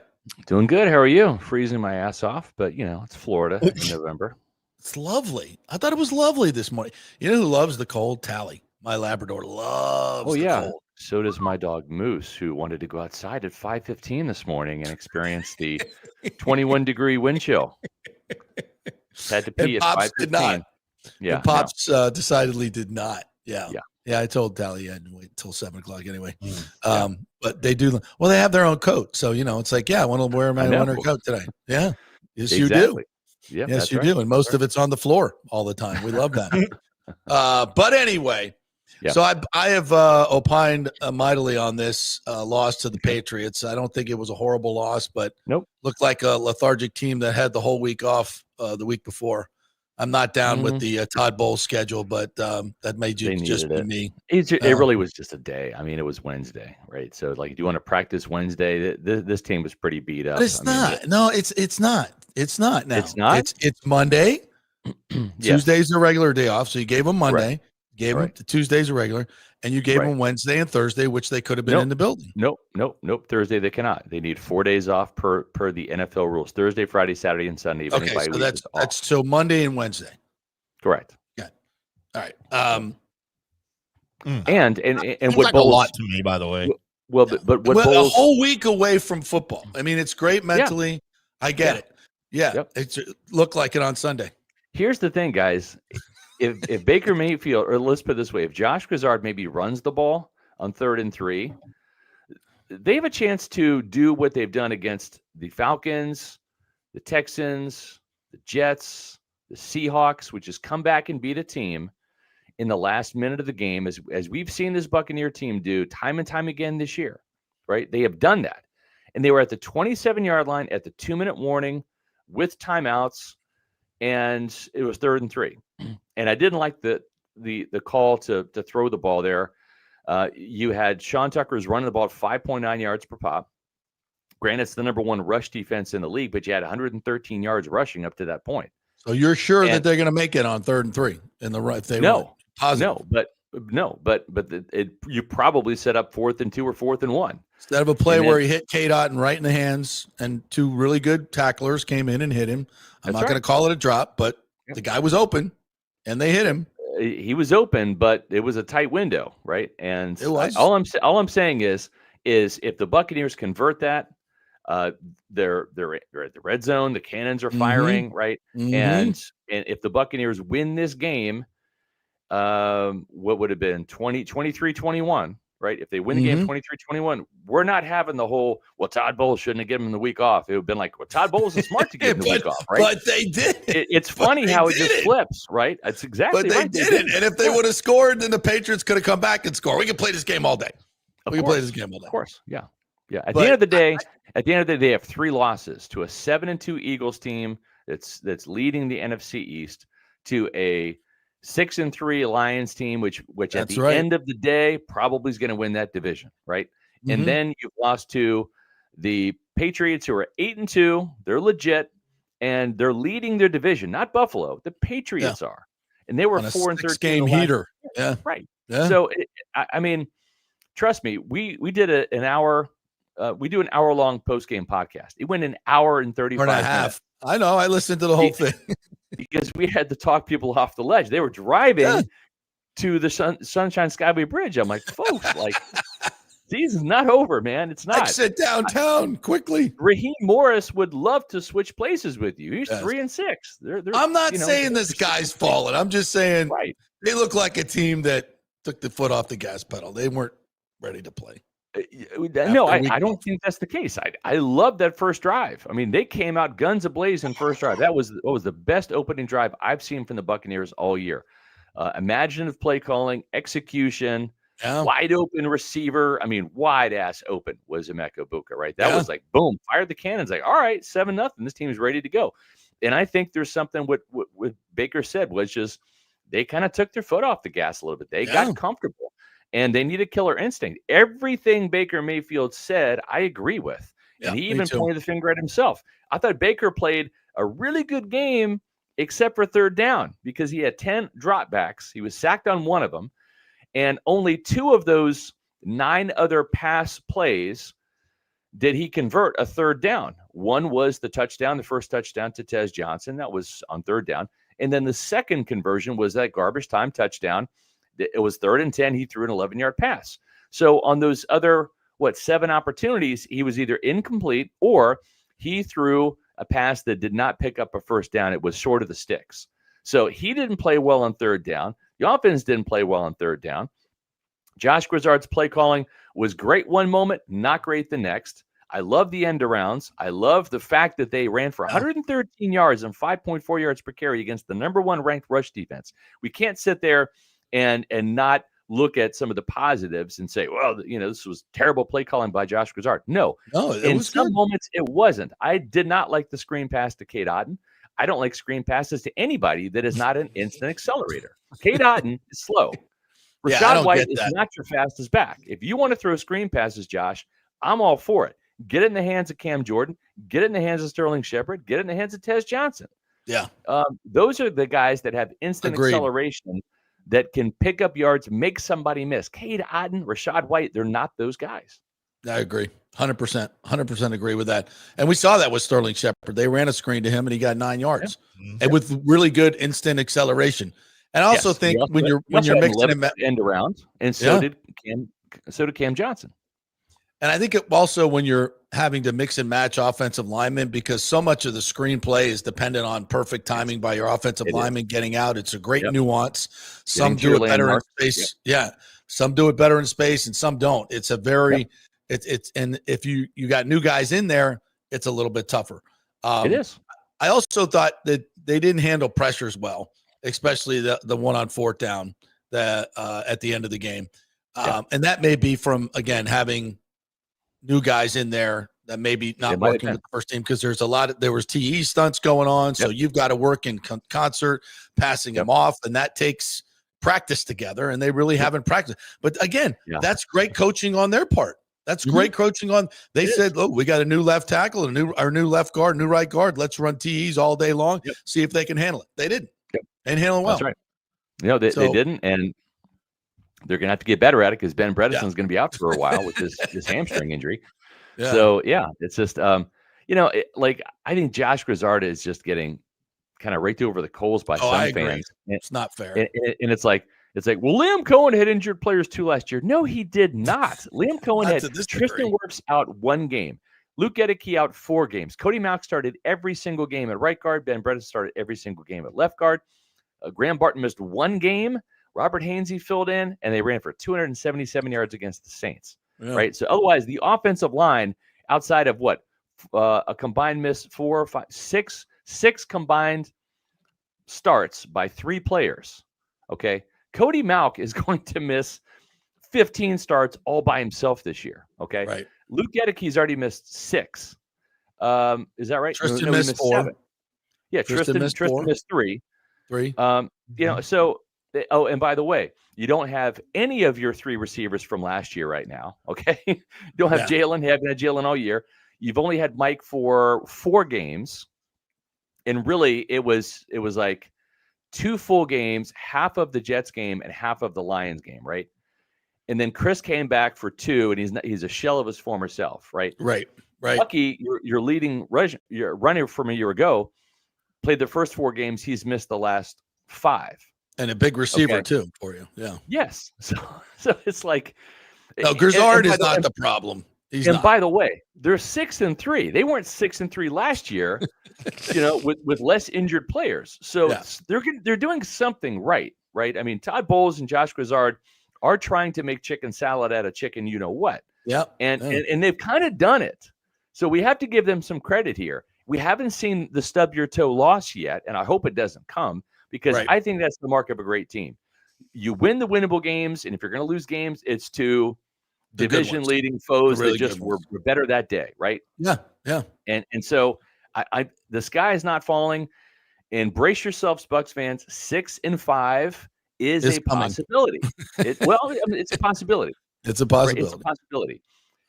Doing good. How are you? Freezing my ass off, but it's Florida in November. It's lovely. I thought it was lovely this morning. You know who loves the cold? Tally. My Labrador loves the cold. So does my dog Moose, who wanted to go outside at 5:15 this morning and experience the 21-degree wind chill. Had to pee and at Pops 5:15. did not. Yeah. And Pops decidedly did not. Yeah. Yeah. I told Tally I had to wait until 7 o'clock anyway. But they do. Well, they have their own coat. So, it's like, I want to wear my winter coat today. Yeah. Yes, exactly. you do. Yeah, yes, you do. And most of it's on the floor all the time. We love that. But anyway, so I have opined mightily on this loss to the Patriots. I don't think it was a horrible loss, but looked like a lethargic team that had the whole week off the week before. I'm not down with the Todd Bowles schedule, but that may just be me. It really was just a day. I mean, it was Wednesday, right? So, do you want to practice Wednesday? This team was pretty beat up. But it's not. No, it's not. It's not now. It's not? It's Monday. Tuesday's a regular day off. So you gave them Monday, right. gave them the Tuesday's a regular, and you gave them Wednesday and Thursday, which they could have been in the building. Nope. Thursday they cannot. They need 4 days off per the NFL rules. Thursday, Friday, Saturday, and Sunday. Okay, so that's so Monday and Wednesday. Correct. Yeah. All right. And what like Bowles, a lot to me, by the way. Well, but what Bowles, a whole week away from football. I mean, it's great mentally. Yeah. I get it. Yeah, it looked like it on Sunday. Here's the thing, guys. If Baker Mayfield, or let's put it this way, if Josh Grizzard maybe runs the ball on 3rd and 3, they have a chance to do what they've done against the Falcons, the Texans, the Jets, the Seahawks, which is come back and beat a team in the last minute of the game, as we've seen this Buccaneer team do time and time again this year, right? They have done that. And they were at the 27-yard line at the 2-minute warning with timeouts, and it was 3rd and 3. And I didn't like the call to throw the ball there. You had Sean Tucker's running the ball at 5.9 yards per pop. Granted, it's the number 1 rush defense in the league, but you had 113 yards rushing up to that point. So you're sure that they're going to make it on 3rd and 3 in the right? You probably set up 4th and 2 or 4th and 1 instead of a play where he hit K-Dot and right in the hands, and 2 really good tacklers came in and hit him. I'm not going to call it a drop, but the guy was open and they hit him. He was open, but it was a tight window, right? And it was. All I'm saying is if the Buccaneers convert that, they're at the red zone, the cannons are firing, right? And if the Buccaneers win this game, what would have been 23-21, right? If they win the game 23-21, we're not having the whole, Todd Bowles shouldn't have given him the week off. It would have been like, Todd Bowles is smart to give him the week off, right? But they did. It's funny how it just flips, right? That's exactly right. But they didn't. And if they would have scored, then the Patriots could have come back and scored. We can play this game all day. We can play this game all day. Of course, yeah. At the end of the day, they have 3 losses to a 7-2 Eagles team that's leading the NFC East, to a 6-3 Lions team, which at the end of the day probably is going to win that division, right? And then you've lost to the Patriots, who are 8-2. They're legit, and they're leading their division. Not Buffalo, the Patriots are, and they were 4-13. Game heater, right. Yeah. So I mean, trust me, we did an hour. We do an hour-long post-game podcast. It went an hour and 35 minutes. I know. I listened to the whole thing. because we had to talk people off the ledge. They were driving to the Sunshine Skyway Bridge. I'm like, folks, like, season's not over, man. It's not. Exit downtown quickly. Raheem Morris would love to switch places with you. He's 3-6. They're I'm not saying this guy's falling. I'm just saying they look like a team that took the foot off the gas pedal. They weren't ready to play. No, I don't think that's the case. I love that first drive. I mean, they came out guns a-blazing first drive. That was the best opening drive I've seen from the Buccaneers all year. Imaginative play calling, execution, wide open receiver. I mean, wide ass open was Emeka Buka, right? That was like, boom, fired the cannons. Like, all right, 7-0. This team's ready to go. And I think there's something what Baker said was just they kind of took their foot off the gas a little bit. They got comfortable. And they need a killer instinct. Everything Baker Mayfield said, I agree with. And he even pointed the finger at himself. I thought Baker played a really good game, except for third down, because he had 10 dropbacks. He was sacked on one of them. And only 2 of those 9 other pass plays did he convert a third down. One was the touchdown, the first touchdown to Tez Johnson. That was on third down. And then the second conversion was that garbage time touchdown. It was 3rd and 10. He threw an 11-yard pass. So on those other, 7 opportunities, he was either incomplete or he threw a pass that did not pick up a first down. It was short of the sticks. So he didn't play well on third down. The offense didn't play well on third down. Josh Grizzard's play calling was great one moment, not great the next. I love the end arounds. I love the fact that they ran for 113 yards and 5.4 yards per carry against the number 1 ranked rush defense. We can't sit there and not look at some of the positives and say, well, this was terrible play calling by Josh Grizzard. No, in some moments it wasn't. I did not like the screen pass to Cade Otton. I don't like screen passes to anybody that is not an instant accelerator. Cade Otton is slow. Rashad White is not your fastest back. If you want to throw screen passes, Josh, I'm all for it. Get it in the hands of Cam Jordan. Get it in the hands of Sterling Shepard. Get it in the hands of Tez Johnson. Yeah. Those are the guys that have instant acceleration that can pick up yards, make somebody miss. Cade Otton, Rashad White, they're not those guys. I agree. 100% agree with that. And we saw that with Sterling Shepard. They ran a screen to him and he got 9 yards and with really good instant acceleration. And I also think when you're mixing him end around, and so did Cam Johnson. And I think it also when you're having to mix and match offensive linemen, because so much of the screenplay is dependent on perfect timing by your offensive lineman getting out. It's a great nuance. Some do it better in space. Yeah. Some do it better in space and some don't. It's a very and if you got new guys in there, it's a little bit tougher. It is. I also thought that they didn't handle pressures well, especially the one on 4th down at the end of the game. And that may be from, again, having new guys in there that maybe not working with the first team, because there was TE stunts going on. So you've got to work in concert, passing them off, and that takes practice together, and they really haven't practiced. But again, that's great coaching on their part. That's great coaching on. They said, look, we got a new left tackle, our new left guard, new right guard. Let's run TEs all day long, see if they can handle it. They didn't. And handle it well. That's right. They didn't, and they're going to have to get better at it because Ben Bredesen's going to be out for a while with this hamstring injury. Yeah. So, it's just, I think Josh Grizzard is just getting kind of raked over the coals by some fans. It's not fair. And it's like, well, Liam Cohen had injured players 2 last year. No, he did not. Liam Cohen had Tristan Wirfs out 1 game. Luke Gedeke out 4 games. Cody Mauch started every single game at right guard. Ben Bredesen started every single game at left guard. Graham Barton missed 1 game. Robert Hainsey filled in, and they ran for 277 yards against the Saints. Yeah. Right. So otherwise, the offensive line, outside of a combined miss 4 or 5, 6 combined starts by 3 players. Okay. Cody Mauch is going to miss 15 starts all by himself this year. Okay. Right. Luke Gedeke's already missed 6. Is that right? Tristan missed 4. 7. Yeah. Tristan missed 3. So, and by the way, you don't have any of your 3 receivers from last year right now. Okay. You don't have Jalen. You haven't had Jalen all year. You've only had Mike for 4 games. And really it was like 2 full games, half of the Jets game and half of the Lions game. Right. And then Chris came back for 2, and he's a shell of his former self. Right. Right. Lucky, your leading runner from a year ago, played the first 4 games. He's missed the last 5. And a big receiver Okay. too for you. Yeah. Yes. So it's like No, Grizzard is not the problem. He's and not. by the way, they're 6-3. They weren't 6-3 last year, with less injured players. So Yeah. they're doing something right? I mean, Todd Bowles and Josh Grizzard are trying to make chicken salad out of chicken, you know what? Yeah. And they've kind of done it. So we have to give them some credit here. We haven't seen the stub your toe loss yet, and I hope it doesn't come because Right. I think that's the mark of a great team. You win the winnable games, and if you're going to lose games, it's to The good division ones. leading foes The really that just good were ones. better that day, right? Yeah. Yeah. And so the sky is not falling. And brace yourselves, Bucs fans. 6-5 is It's a coming. possibility. It's a possibility. It's a Right? possibility. It's a possibility.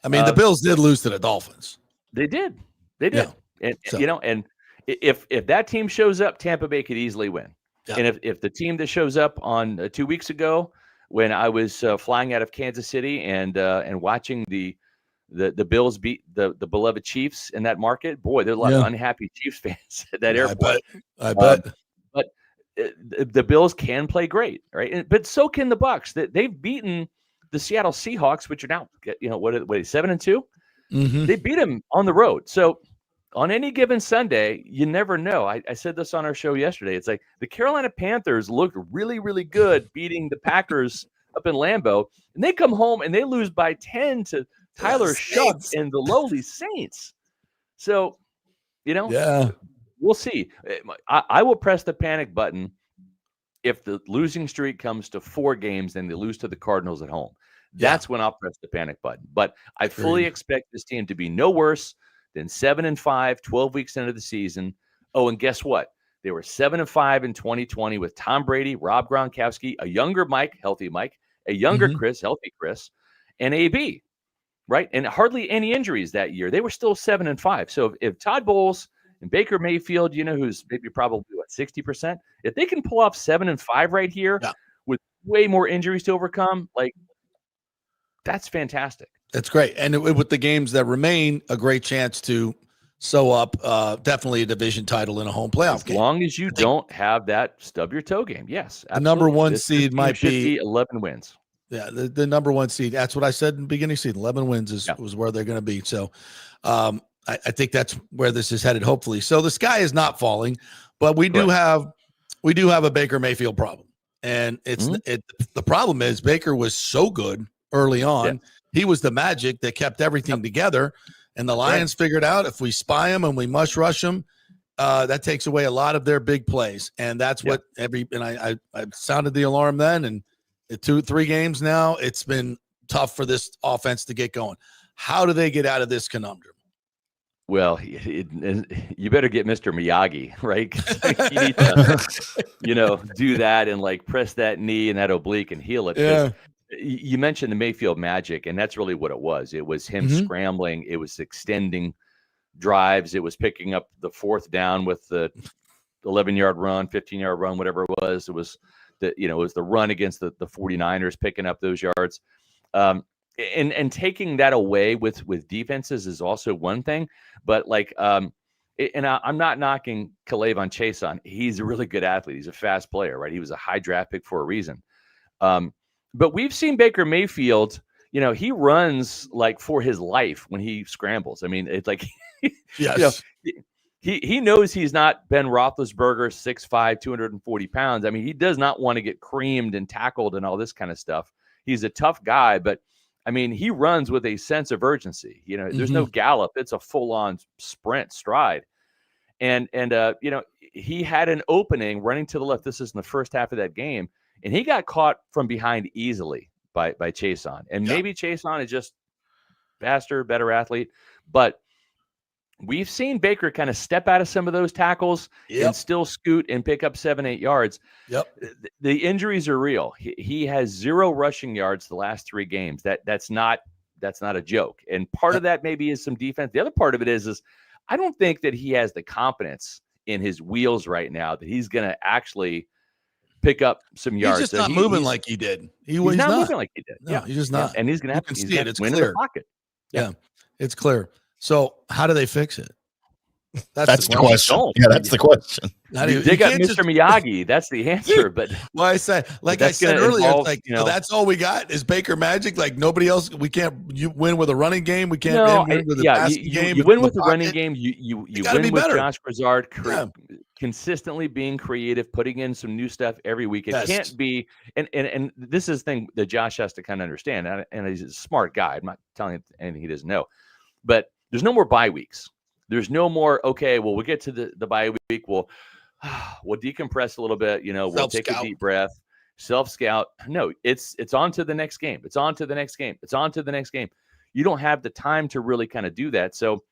I mean, the Bills did lose to the Dolphins. They did. Yeah. And So- and if that team shows up, Tampa Bay could easily win. Yeah. And if the team that shows up on 2 weeks ago when I was flying out of Kansas City and watching the Bills beat the beloved Chiefs in that market, boy, there's a lot of unhappy Chiefs fans at that airport. I bet. But the Bills can play great, right? But so can the Bucs. They've beaten the Seattle Seahawks, which are now 7-2. Mhm. They beat them on the road. So on any given Sunday, you never know. I said this on our show yesterday. It's like the Carolina Panthers looked really, really good beating the Packers up in Lambeau, and they come home and they lose by 10 to Tyler Shuck Saints. and the lowly Saints. So, Yeah. we'll see. I will press the panic button if the losing streak comes to 4 games and they lose to the Cardinals at home. That's when I'll press the panic button. But I fully expect this team to be no worse than 7-5, 12 weeks into the season. Oh, and guess what? They were 7-5 in 2020 with Tom Brady, Rob Gronkowski, a younger Mike, healthy Mike, a younger Chris, healthy Chris, and AB, right? And hardly any injuries that year. They were still 7-5. So if Todd Bowles and Baker Mayfield, who's maybe probably 60%, if they can pull off 7-5 right here with way more injuries to overcome, that's fantastic. That's great. And with the games that remain, a great chance to sew up definitely a division title in a home playoff game. As long as you don't have that stub your toe game. Yes. The number absolutely. one This seed team might should be 11 wins. Yeah, the number 1 seed. That's what I said in the beginning of the season. 11 wins was where they're going to be. So I think that's where this is headed, hopefully. So the sky is not falling, but we do have a Baker Mayfield problem. And the problem is Baker was so good early on. Yeah. He was the magic that kept everything together. And the Lions figured out if we spy him and we must rush him, that takes away a lot of their big plays. And that's what I sounded the alarm then. And 2-3 games now, it's been tough for this offense to get going. How do they get out of this conundrum? Well, you better get Mr. Miyagi, right? You need to, do that and press that knee and that oblique and heal it. Yeah. You mentioned the Mayfield magic, and that's really what it was. It was him scrambling. It was extending drives. It was picking up the 4th down with the 11-yard run, 15-yard run, whatever it was. It was it was the run against the 49ers, picking up those yards. And taking that away with defenses is also one thing. But I'm not knocking K'Lavon Chaisson. He's a really good athlete. He's a fast player, right? He was a high draft pick for a reason. But we've seen Baker Mayfield, he runs for his life when he scrambles. I mean, it's yes. He knows he's not Ben Roethlisberger, 6'5", 240 pounds. I mean, he does not want to get creamed and tackled and all this kind of stuff. He's a tough guy, but I mean, he runs with a sense of urgency. There's no gallop. It's a full-on sprint stride. And he had an opening running to the left. This is in the first half of that game. And he got caught from behind easily by Chaisson. And maybe Chaisson is just faster, better athlete. But we've seen Baker kind of step out of some of those tackles and still scoot and pick up 7-8 yards. Yep. The injuries are real. He has 0 rushing yards the last 3 games. That's not a joke. And part of that maybe is some defense. The other part of it is I don't think that he has the confidence in his wheels right now that he's going to actually pick up some yards. He's just not moving like he did. He's not moving like he did. No, he's just not. And he's going to have to win in the pocket. Yeah, it's clear. So how do they fix it? That's the question. Yeah, that's the question. They got Mr. Miyagi. That's the answer. But well, I said earlier, it's like so that's all we got is Baker Magic. Like nobody else. We can't win with a running game. We can't win with a passing game. You win with the running game. You win with Josh Grizzard consistently being creative, putting in some new stuff every week. It can't be. And this is the thing that Josh has to kind of understand. And he's a smart guy. I'm not telling him anything he doesn't know. But there's no more bye weeks. There's no more, okay, well, we'll get to the bye week. We'll decompress a little bit. We'll take a deep breath, self-scout. No, it's on to the next game. It's on to the next game. It's on to the next game. You don't have the time to really kind of do that. So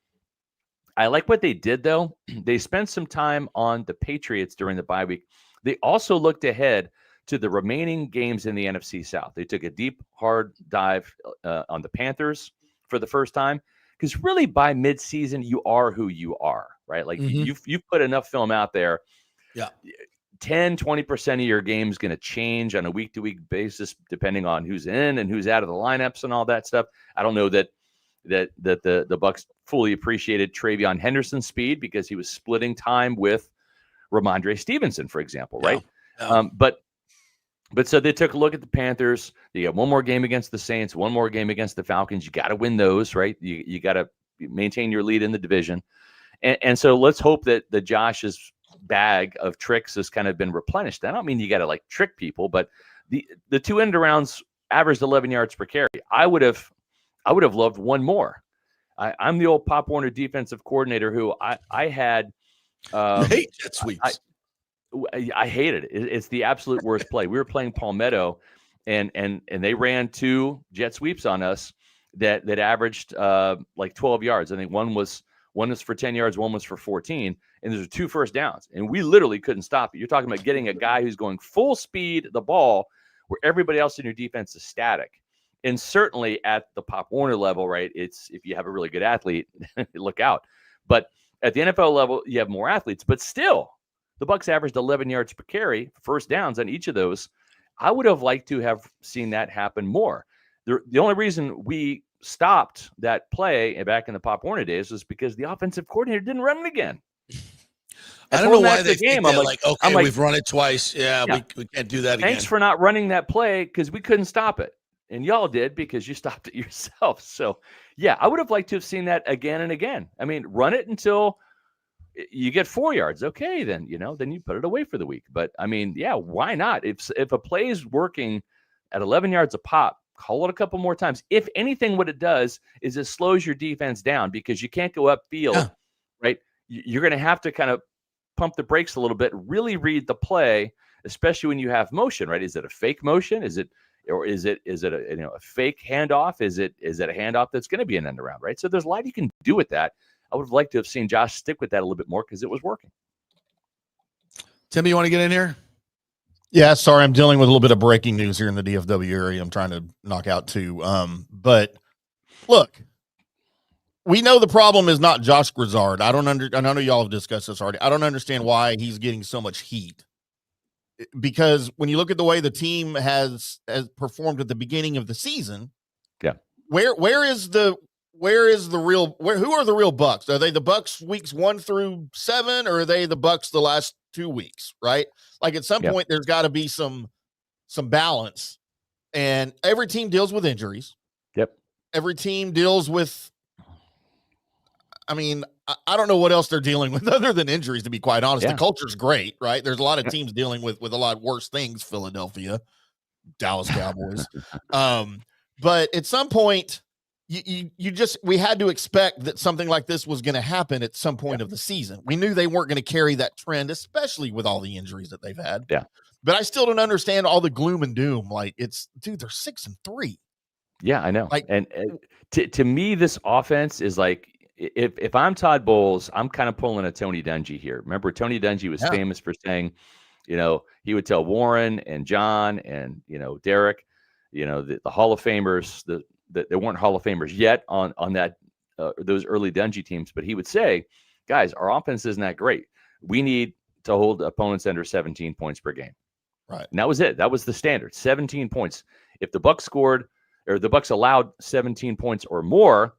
I like what they did, though. They spent some time on the Patriots during the bye week. They also looked ahead to the remaining games in the NFC South. They took a deep, hard dive on the Panthers for the first time. Because really, by midseason, you are who you are, right? Like you've put enough film out there. Yeah, 10, 20% of your game is going to change on a week-to-week basis, depending on who's in and who's out of the lineups and all that stuff. I don't know that the Bucs fully appreciated Travion Henderson's speed because he was splitting time with Ramondre Stevenson, for example, right? Yeah. But so they took a look at the Panthers. They got one more game against the Saints, one more game against the Falcons. You got to win those, right? You got to maintain your lead in the division. And so let's hope that the Josh's bag of tricks has kind of been replenished. I don't mean you got to like trick people, but the two end arounds averaged 11 yards per carry. I would have loved one more. I'm the old Pop Warner defensive coordinator who I had. You hate jet sweeps. I hated it. It's the absolute worst play. We were playing Palmetto, and they ran two jet sweeps on us that averaged like 12 yards. I think one was for 10 yards, one was for 14, and there's 2 first downs, and we literally couldn't stop it. You're talking about getting a guy who's going full speed the ball where everybody else in your defense is static. And certainly at the Pop Warner level, right? It's if you have a really good athlete, look out. But at the NFL level, you have more athletes, but still. The Bucs averaged 11 yards per carry, first downs on each of those. I would have liked to have seen that happen more. The only reason we stopped that play back in the Pop Warner days was because the offensive coordinator didn't run it again. I don't know why they think I'm like, okay, we've run it twice. Yeah. We can't do that again. Thanks for not running that play because we couldn't stop it. And y'all did because you stopped it yourself. So, yeah, I would have liked to have seen that again and again. I mean, run it until you get 4 yards. Okay, then you put it away for the week. But I mean, yeah, why not? If a play is working at 11 yards a pop, call it a couple more times. If anything, what it does is it slows your defense down because you can't go upfield, right? You're going to have to kind of pump the brakes a little bit, really read the play, especially when you have motion, right? Is it a fake motion? Is it a fake handoff? Is it a handoff that's going to be an end around, right? So there's a lot you can do with that. I would have liked to have seen Josh stick with that a little bit more because it was working. Tim, you want to get in here? Yeah, sorry, I'm dealing with a little bit of breaking news here in the DFW area. I'm trying to knock out too. But look, we know the problem is not Josh Grizzard. I know y'all have discussed this already. I don't understand why he's getting so much heat. Because when you look at the way the team has performed at the beginning of the season, who are the real Bucs? Are they the Bucs weeks 1 through 7, or are they the Bucs the last 2 weeks? Right? Like at some point, there's got to be some balance, and every team deals with injuries. Yep. Every team deals with. I mean, I don't know what else they're dealing with other than injuries. To be quite honest, the culture's great, right? There's a lot of teams dealing with a lot worse things. Philadelphia, Dallas Cowboys, but at some point. We had to expect that something like this was going to happen at some point of the season. We knew they weren't going to carry that trend, especially with all the injuries that they've had. Yeah. But I still don't understand all the gloom and doom. Like they're 6-3. Yeah, I know. Like, and to me, this offense is like, if I'm Todd Bowles, I'm kind of pulling a Tony Dungy here. Remember, Tony Dungy was famous for saying, he would tell Warren and John and, Derek, the Hall of Famers, that they weren't Hall of Famers yet on that those early Dungy teams, but he would say, guys, our offense isn't that great. We need to hold opponents under 17 points per game. Right. And that was it. That was the standard, 17 points. If the Bucs scored or the Bucs allowed 17 points or more,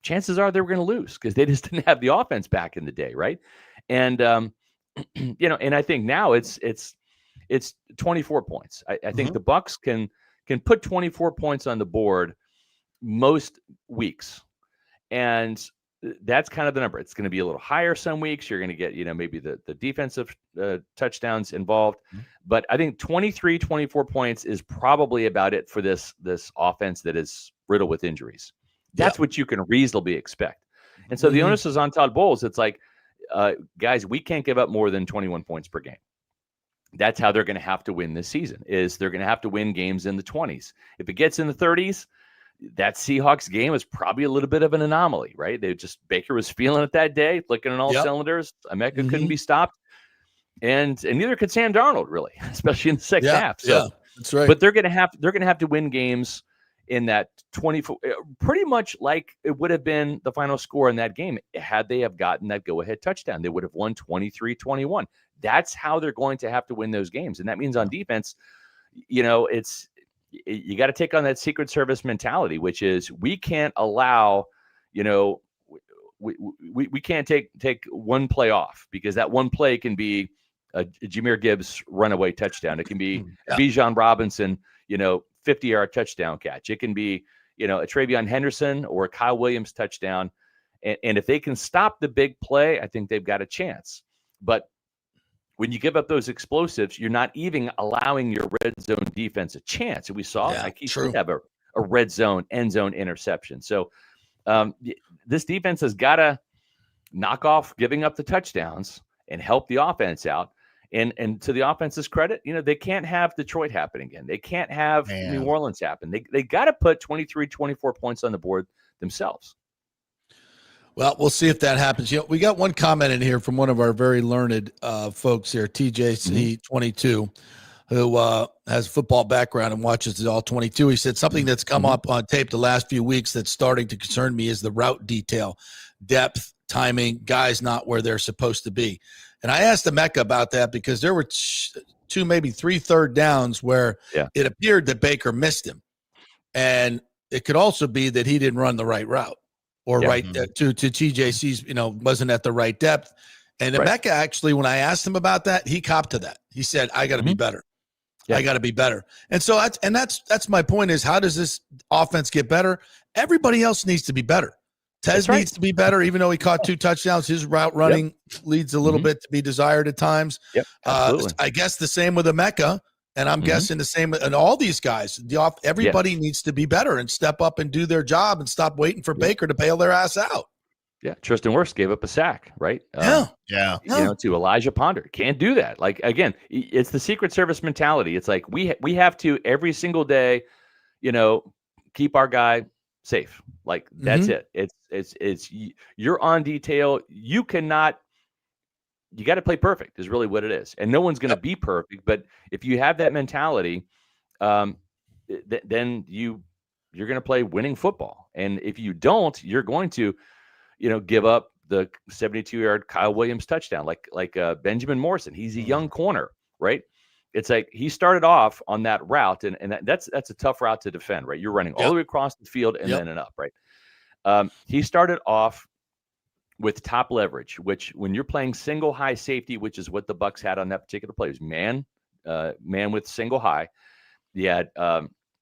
chances are they were going to lose because they just didn't have the offense back in the day, right? And and I think now it's 24 points. I think the Bucs can put 24 points on the board most weeks, and that's kind of the number. It's going to be a little higher some weeks. You're going to get, maybe the defensive touchdowns involved. But I think 23, 24 points is probably about it for this offense that is riddled with injuries. That's what you can reasonably expect. And so the onus is on Todd Bowles. It's like, guys, we can't give up more than 21 points per game. That's how they're going to have to win this season, is they're going to have to win games in the 20s. If it gets in the 30s, that Seahawks game is probably a little bit of an anomaly, right? Baker was feeling it that day, flicking on all cylinders. Emeka couldn't be stopped. And neither could Sam Darnold, really, especially in the second half. So, that's right. But they're going to have to win games in that 24, pretty much like it would have been the final score in that game had they have gotten that go-ahead touchdown. They would have won 23-21. That's how they're going to have to win those games. And that means on defense, you got to take on that Secret Service mentality, which is we can't allow, we can't take one play off, because that one play can be a Jahmyr Gibbs runaway touchdown. It can be Bijan Robinson, 50-yard touchdown catch. It can be, a Travion Henderson or a Kyle Williams touchdown. And if they can stop the big play, I think they've got a chance. But when you give up those explosives, you're not even allowing your red zone defense a chance. And we saw he should have a red zone, end zone interception. So this defense has got to knock off giving up the touchdowns and help the offense out. And to the offense's credit, they can't have Detroit happen again. They can't have New Orleans happen. They got to put 23, 24 points on the board themselves. Well, we'll see if that happens. We got one comment in here from one of our very learned folks here, TJC22, who has a football background and watches it all 22. He said something that's come up on tape the last few weeks that's starting to concern me is the route detail, depth, timing, guys not where they're supposed to be. And I asked Emeka about that because there were two, maybe 3 third downs where it appeared that Baker missed him. And it could also be that he didn't run the right route. Or to TJC's, wasn't at the right depth. And Emeka actually, when I asked him about that, he copped to that. He said, I got to be better. I got to be better. And so that's my point is, how does this offense get better? Everybody else needs to be better. Tez needs to be better, even though he caught 2 touchdowns. His route running leads a little bit to be desired at times. I guess the same with Emeka. And I'm guessing the same, and all these guys, everybody needs to be better and step up and do their job and stop waiting for Baker to bail their ass out. Yeah, Tristan Wirfs gave up a sack, right? To Elijah Ponder. Can't do that. Like, again, it's the Secret Service mentality. It's like we have to every single day, keep our guy safe. Like, that's it. It's you're on detail. You got to play perfect is really what it is. And no one's going to be perfect. But if you have that mentality, then you're going to play winning football. And if you don't, you're going to, give up the 72-yard Kyle Williams touchdown, like Benjamin Morrison. He's a young corner, right? It's like he started off on that route, and that's a tough route to defend, right? You're running all the way across the field and then and up, right? He started off with top leverage, which when you're playing single high safety, which is what the Bucs had on that particular play, was man with single high. You had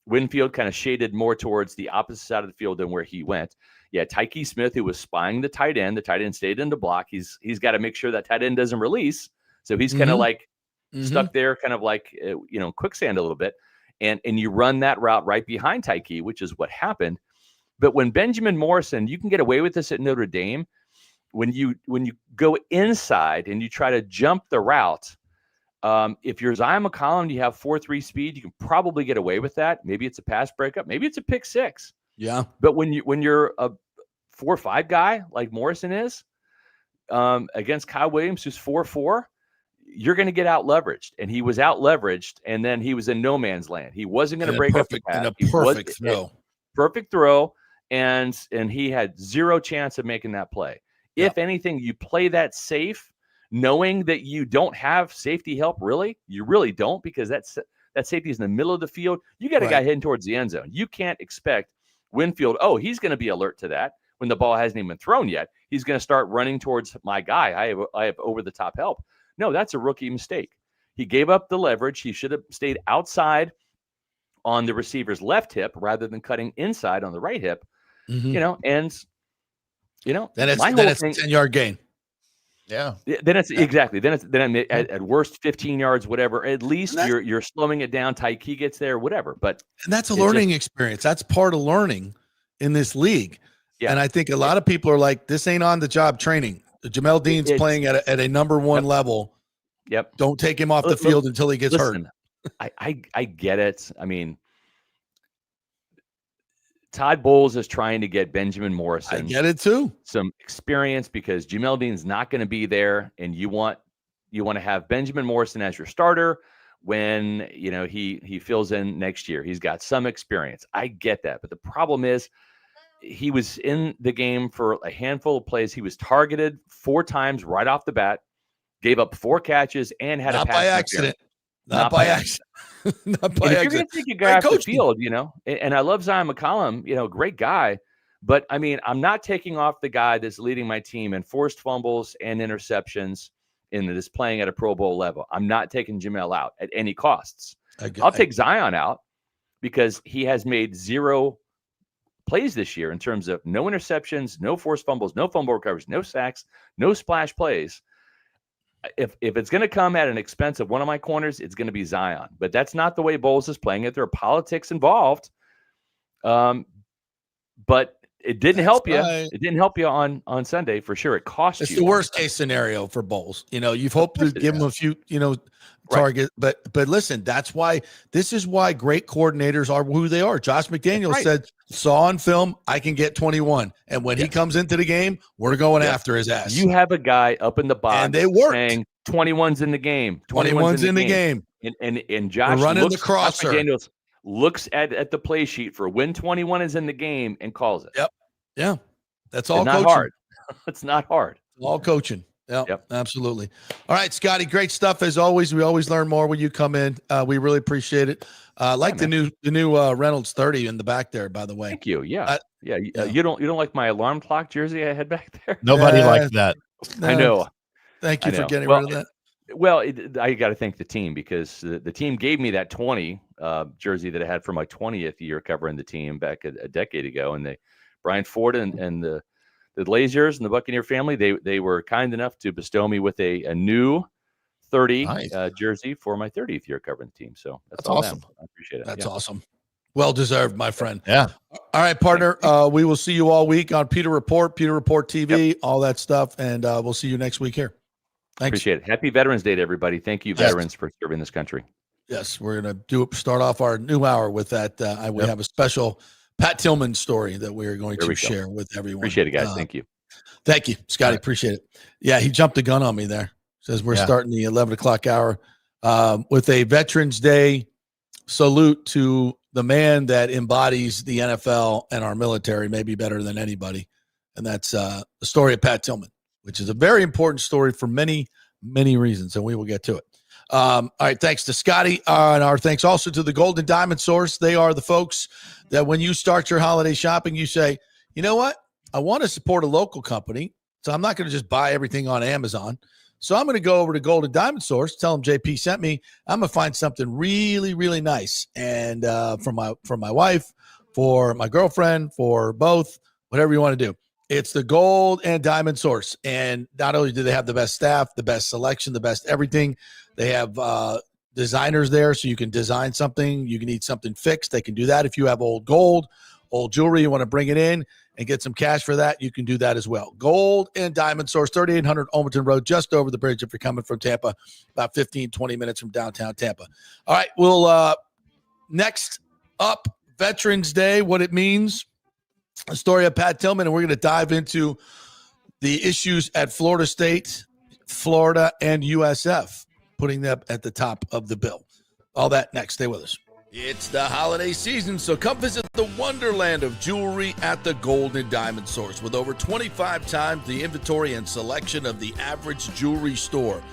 Winfield kind of shaded more towards the opposite side of the field than where he went. Yeah, Tyke Smith, who was spying the tight end. The tight end stayed in the block. He's got to make sure that tight end doesn't release. So he's kind of like stuck there, kind of like quicksand a little bit. And you run that route right behind Tyke, which is what happened. But when Benjamin Morrison, you can get away with this at Notre Dame. When you go inside and you try to jump the route, if you're Zion McCollum, you have 4.3 speed, you can probably get away with that. Maybe it's a pass breakup, maybe it's a pick 6. Yeah. But when you're a 4.5 guy like Morrison is, against Kyle Williams, who's 4.4, you're going to get out leveraged. And he was out leveraged, and then he was in no man's land. He wasn't going to break up the pass. Perfect throw, and he had zero chance of making that play. If anything, you play that safe, knowing that you don't have safety help. You really don't, because that safety is in the middle of the field. You got a guy heading towards the end zone. You can't expect Winfield, he's going to be alert to that. when the ball hasn't even been thrown yet. He's going to start running towards my guy. I have over-the-top help. No, that's a rookie mistake. He gave up the leverage. He should have stayed outside on the receiver's left hip rather than cutting inside on the right hip. Mm-hmm. Then it's a 10-yard gain. Yeah. Then it's exactly. Then at worst 15 yards, whatever. At least you're slowing it down. Tyke gets there, whatever. But that's a learning experience. That's part of learning in this league. Yeah. And I think a lot of people are like, this ain't on the job training. Jamel Dean's playing at a number one level. Yep. Don't take him off the field until he gets hurt. I get it. I mean, Todd Bowles is trying to get Benjamin Morrison. I get it too. Some experience because Jamel Dean's not going to be there, and you want to have Benjamin Morrison as your starter when he fills in next year. He's got some experience. I get that, but the problem is he was in the game for a handful of plays. He was targeted 4 times right off the bat, gave up 4 catches, and had a pass. Not by accident. Not by accident. If you're going to take a guy off the field, and I love Zion McCollum, great guy, but I mean, I'm not taking off the guy that's leading my team in forced fumbles and interceptions and that is playing at a Pro Bowl level. I'm not taking Jamel out at any costs. I'll take Zion out because he has made 0 plays this year in terms of no interceptions, no forced fumbles, no fumble recoveries, no sacks, no splash plays. If it's going to come at an expense of one of my corners, it's going to be Zion. But that's not the way Bowles is playing it. There are politics involved. But it didn't help you. It didn't help you on Sunday for sure. It cost you. It's the worst case scenario for Bowles. You've hoped to give him a few, target. Right. But listen, this is why great coordinators are who they are. Josh McDaniels said, saw on film, I can get 21. And when he comes into the game, we're going after his ass. You have a guy up in the box and they work saying 21's in the game. 21's in the game. And Josh running the crosser. McDaniels looks at the play sheet for when 21 is in the game and calls it. Yep. Yeah. That's all coaching. Hard. It's not hard. All coaching. Yep. Absolutely. All right, Scotty, great stuff as always. We always learn more when you come in. We really appreciate it. The new Reynolds 30 in the back there, by the way. Thank you. Yeah. You don't like my alarm clock jersey I had back there? Nobody likes that. No. I know. Thank you for getting rid of that. I got to thank the team because the team gave me that 20 jersey that I had for my 20th year covering the team back a decade ago. And Brian Ford and the Laziers and the Buccaneer family, they were kind enough to bestow me with a new 30 jersey for my 30th year covering the team. So that's awesome. I appreciate it. That's awesome. Well deserved, my friend. Yeah. All right, partner. We will see you all week on Peter Report TV, all that stuff. And we'll see you next week here. Thanks. Appreciate it. Happy Veterans Day to everybody. Thank you, veterans, for serving this country. Yes, we're going to start off our new hour with that. We have a special Pat Tillman story that we're going to share with everyone. Appreciate it, guys. Thank you. Thank you, Scotty. Appreciate it. Yeah, he jumped the gun on me there. Says we're starting the 11 o'clock hour with a Veterans Day salute to the man that embodies the NFL and our military maybe better than anybody. And that's the story of Pat Tillman, which is a very important story for many, many reasons. And we will get to it. All right. Thanks to Scotty. And our thanks also to the Golden Diamond Source. They are the folks that when you start your holiday shopping, you say, you know what? I want to support a local company. So I'm not going to just buy everything on Amazon. So I'm going to go over to Golden Diamond Source, tell them JP sent me. I'm going to find something really, really nice. And for my wife, for my girlfriend, for both, whatever you want to do. It's the Gold and Diamond Source. And not only do they have the best staff, the best selection, the best everything, they have designers there so you can design something. You can need something fixed. They can do that. If you have old gold, old jewelry, you want to bring it in and get some cash for that, you can do that as well. Gold and Diamond Source, 3800 Olmerton Road, just over the bridge if you're coming from Tampa, about 15, 20 minutes from downtown Tampa. All right, we'll next up, Veterans Day, what it means, a story of Pat Tillman, and we're going to dive into the issues at Florida State, Florida, and USF, putting them at the top of the bill. All that next. Stay with us. It's the holiday season, so come visit the wonderland of jewelry at the Gold and Diamond Source. With over 25 times the inventory and selection of the average jewelry store.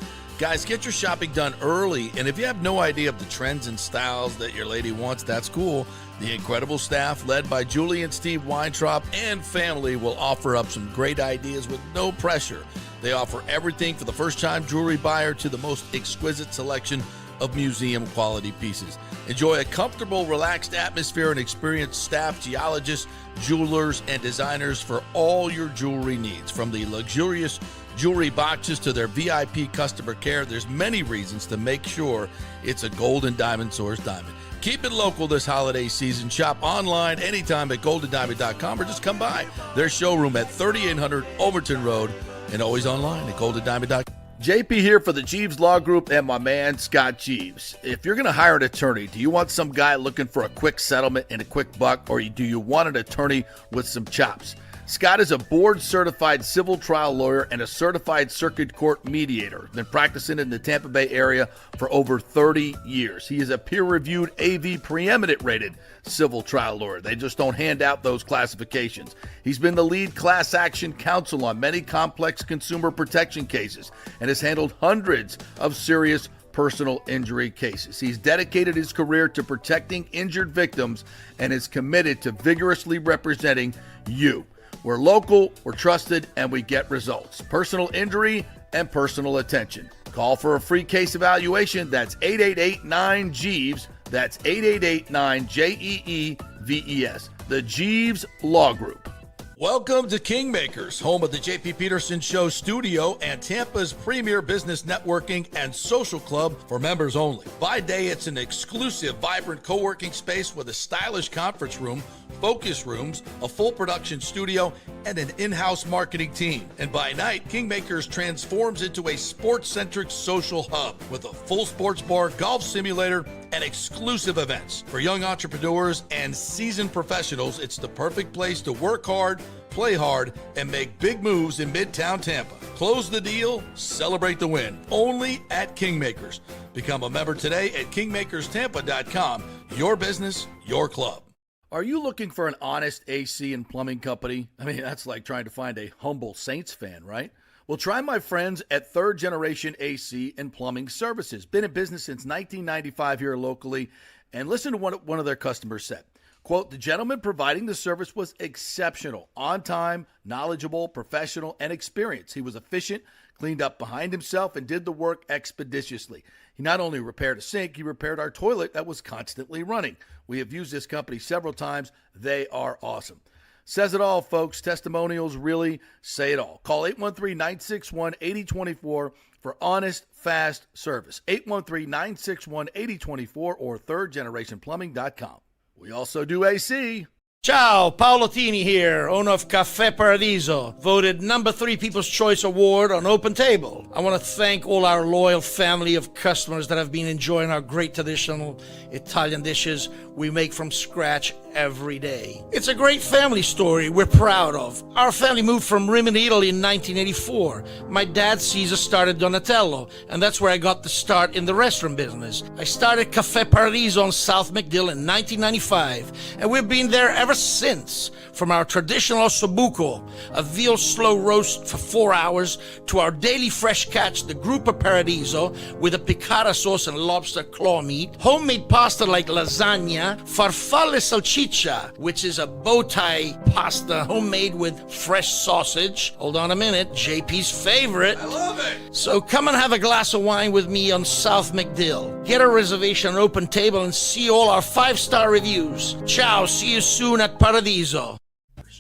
Guys, get your shopping done early, and if you have no idea of the trends and styles that your lady wants, that's cool. The incredible staff, led by Julie and Steve Weintraub and family, will offer up some great ideas with no pressure. They offer everything for the first-time jewelry buyer to the most exquisite selection of museum-quality pieces. Enjoy a comfortable, relaxed atmosphere and experienced staff, geologists, jewelers, and designers for all your jewelry needs. From the luxurious jewelry boxes to their VIP customer care, there's many reasons to make sure it's a gold and diamond source diamond. Keep it local this holiday season. Shop online anytime at goldendiamond.com or just come by their showroom at 3800 Overton Road and always online at goldendiamond.com. JP here for the Jeeves Law Group and my man Scott Jeeves. If you're going to hire an attorney, do you want some guy looking for a quick settlement and a quick buck, or do you want an attorney with some chops? Scott is a board-certified civil trial lawyer and a certified circuit court mediator. Been practicing in the Tampa Bay area for over 30 years. He is a peer-reviewed AV preeminent-rated civil trial lawyer. They just don't hand out those classifications. He's been the lead class action counsel on many complex consumer protection cases and has handled hundreds of serious personal injury cases. He's dedicated his career to protecting injured victims and is committed to vigorously representing you. We're local, we're trusted, and we get results. Personal injury and personal attention. Call for a free case evaluation. That's 888-9-JEEVES. That's 888-9-JEEVES. The Jeeves Law Group. Welcome to Kingmakers, home of the JP Peterson Show studio and Tampa's premier business networking and social club for members only. By day, it's an exclusive, vibrant co-working space with a stylish conference room, focus rooms, a full production studio, and an in-house marketing team. And by night, Kingmakers transforms into a sports-centric social hub with a full sports bar, golf simulator, and exclusive events. For young entrepreneurs and seasoned professionals, it's the perfect place to work hard, play hard, and make big moves in Midtown Tampa. Close the deal, celebrate the win. Only at Kingmakers. Become a member today at kingmakerstampa.com. Your business, your club. Are you looking for an honest AC and plumbing company? I mean, that's like trying to find a humble Saints fan, right? Well, try my friends at Third Generation AC and Plumbing Services. Been in business since 1995 here locally. And listen to what one of their customers said. Quote, the gentleman providing the service was exceptional, on time, knowledgeable, professional, and experienced. He was efficient, cleaned up behind himself, and did the work expeditiously. He not only repaired a sink, he repaired our toilet that was constantly running. We have used this company several times. They are awesome. Says it all, folks. Testimonials really say it all. Call 813-961-8024 for honest, fast service. 813-961-8024 or thirdgenerationplumbing.com. We also do AC. Ciao, Paolo Tini here, owner of Caffè Paradiso, voted number 3 People's Choice Award on Open Table. I want to thank all our loyal family of customers that have been enjoying our great traditional Italian dishes we make from scratch every day. It's a great family story we're proud of. Our family moved from Rimini, Italy in 1984. My dad, Caesar, started Donatello, and that's where I got the start in the restaurant business. I started Caffè Paradiso on South McDill in 1995, and we've been there ever since. From our traditional ossobuco, a veal slow roast for 4 hours, to our daily fresh catch, the Gruppo Paradiso, with a piccata sauce and lobster claw meat, homemade pasta like lasagna, farfalle salchicha, which is a bow tie pasta homemade with fresh sausage. Hold on a minute, JP's favorite. I love it. So come and have a glass of wine with me on South McDill. Get a reservation on Open Table and see all our 5-star reviews. Ciao, see you soon at Paradiso.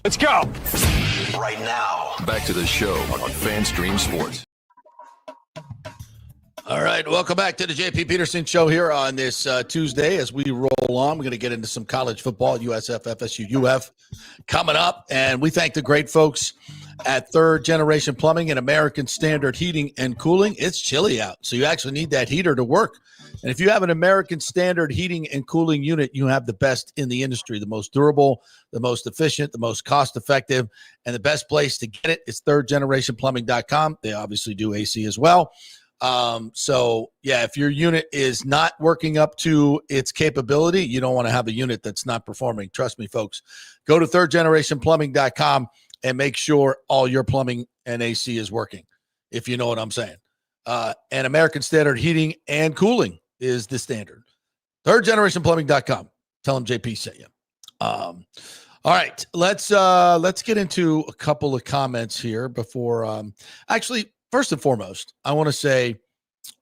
Let's go. Right now, back to the show on FanStream Sports. All right, welcome back to the JP Peterson Show here on this Tuesday. As we roll on, we're going to get into some college football, USF, FSU, UF coming up. And we thank the great folks at Third Generation Plumbing and American Standard Heating and Cooling. It's chilly out, so you actually need that heater to work. And if you have an American Standard Heating and Cooling unit, you have the best in the industry, the most durable, the most efficient, the most cost-effective, and the best place to get it is thirdgenerationplumbing.com. They obviously do AC as well. So, yeah, if your unit is not working up to its capability, you don't want to have a unit that's not performing. Trust me, folks. Go to thirdgenerationplumbing.com and make sure all your plumbing and AC is working, if you know what I'm saying. And American Standard Heating and Cooling is the standard. ThirdGenerationPlumbing.com. Tell them JP sent you. All right, let's get into a couple of comments here before. Actually, first and foremost, I want to say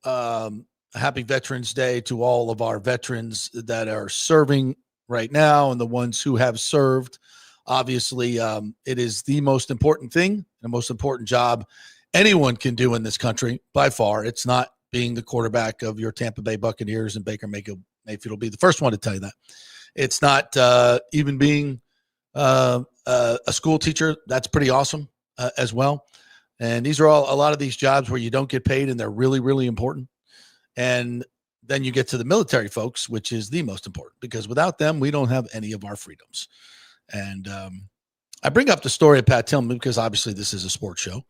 happy Veterans Day to all of our veterans that are serving right now and the ones who have served. Obviously, it is the most important thing, the most important job anyone can do in this country by far. It's not being the quarterback of your Tampa Bay Buccaneers, and Baker Mayfield will be the first one to tell you that. It's not even being a school teacher. That's pretty awesome as well. And these are a lot of these jobs where you don't get paid and they're really, really important. And then you get to the military folks, which is the most important, because without them, we don't have any of our freedoms. And I bring up the story of Pat Tillman because obviously this is a sports show.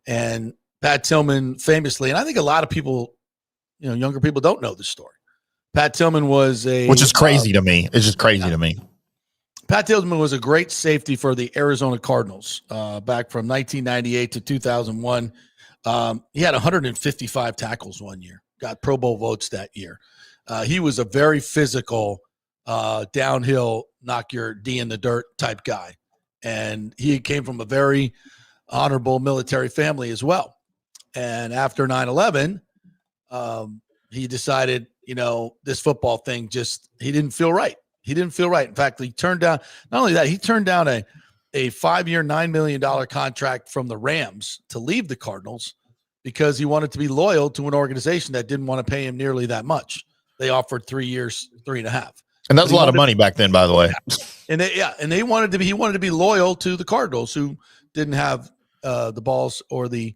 And Pat Tillman famously, and I think a lot of people, younger people don't know this story. Pat Tillman was which is crazy to me. It's just crazy to me. Pat Tillman was a great safety for the Arizona Cardinals back from 1998 to 2001. He had 155 tackles one year, got Pro Bowl votes that year. He was a very physical, downhill, knock your D in the dirt type guy. And he came from a very honorable military family as well. And after 9/11, he decided, this football thing he didn't feel right. He didn't feel right. In fact, he turned down, not only that, he turned down a 5-year, $9 million contract from the Rams to leave the Cardinals because he wanted to be loyal to an organization that didn't want to pay him nearly that much. They offered 3 years, 3.5. And that's a lot of money back then, by the way. And he wanted to be loyal to the Cardinals, who didn't have the balls or the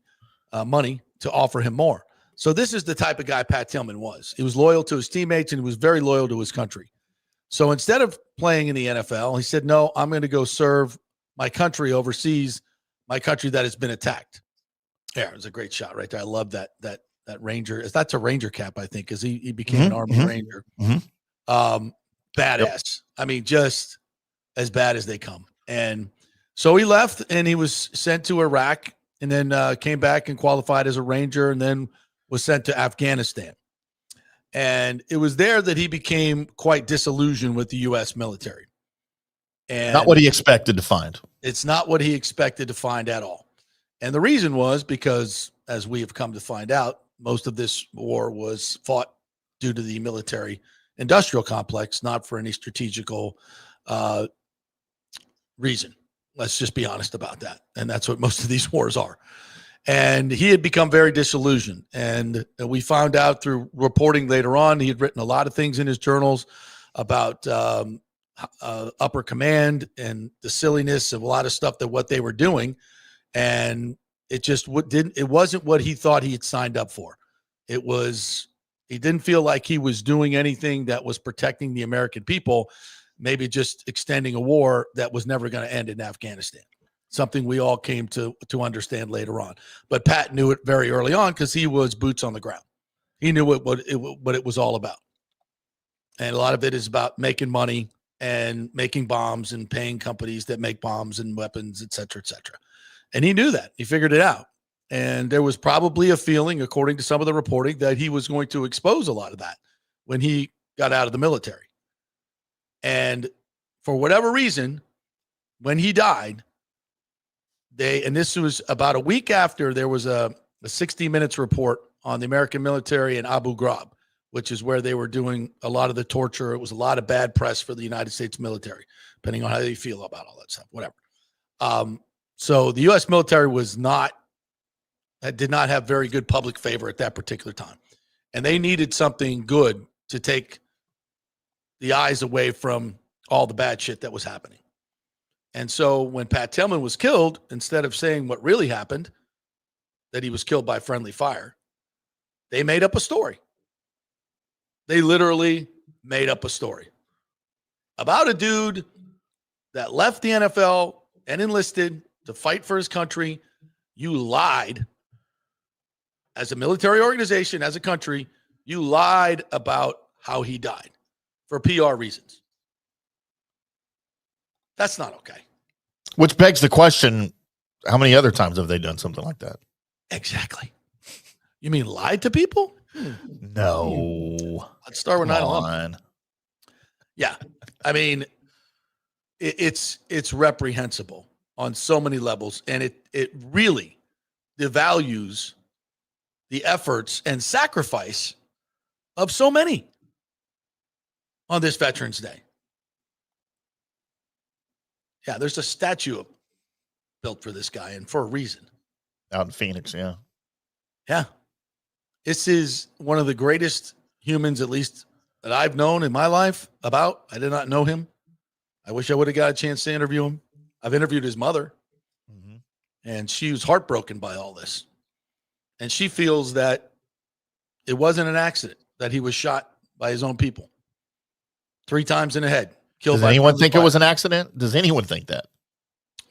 money to offer him more. So this is the type of guy Pat Tillman was. He was loyal to his teammates and he was very loyal to his country. So instead of playing in the NFL, he said, no, I'm going to go serve my country overseas, my country that has been attacked. Yeah, it was a great shot right there. I love that Ranger. That's a Ranger cap, I think, because he became an Army Ranger. Badass. Yep. I mean, just as bad as they come. And so he left and he was sent to Iraq and then came back and qualified as a Ranger and then was sent to Afghanistan. And it was there that he became quite disillusioned with the U.S. military. And not what he expected to find. It's not what he expected to find at all. And the reason was because, as we have come to find out, most of this war was fought due to the military industrial complex, not for any strategical reason. Let's just be honest about that. And that's what most of these wars are. And he had become very disillusioned. And we found out through reporting later on, he had written a lot of things in his journals about upper command and the silliness of a lot of stuff that what they were doing. And it just it wasn't what he thought he had signed up for. He didn't feel like he was doing anything that was protecting the American people, maybe just extending a war that was never going to end in Afghanistan. Something we all came to understand later on. But Pat knew it very early on because he was boots on the ground. He knew what it was all about. And a lot of it is about making money and making bombs and paying companies that make bombs and weapons, et cetera, et cetera. And he knew that. He figured it out. And there was probably a feeling, according to some of the reporting, that he was going to expose a lot of that when he got out of the military. And for whatever reason, when he died, and this was about a week after there was a 60 Minutes report on the American military in Abu Ghraib, which is where they were doing a lot of the torture. It was a lot of bad press for the United States military, depending on how they feel about all that stuff, whatever. So the U.S. military did not have very good public favor at that particular time. And they needed something good to take the eyes away from all the bad shit that was happening. And so when Pat Tillman was killed, instead of saying what really happened, that he was killed by friendly fire, they made up a story. They literally made up a story about a dude that left the NFL and enlisted to fight for his country. You lied as a military organization, as a country. You lied about how he died for PR reasons. That's not okay. Which begs the question, how many other times have they done something like that? Exactly. You mean lied to people? No. Let's start with Come 9/11. on. Yeah. I mean, it's reprehensible on so many levels, and it really devalues the efforts and sacrifice of so many on this Veterans Day. Yeah, there's a statue built for this guy, and for a reason. Out in Phoenix, yeah. Yeah. This is one of the greatest humans, at least that I've known in my life about. I did not know him. I wish I would have got a chance to interview him. I've interviewed his mother, and she was heartbroken by all this. And she feels that it wasn't an accident, that he was shot by his own people 3 times in the head. Killed. Does by anyone friendly think fire. it was an accident? Does anyone think that?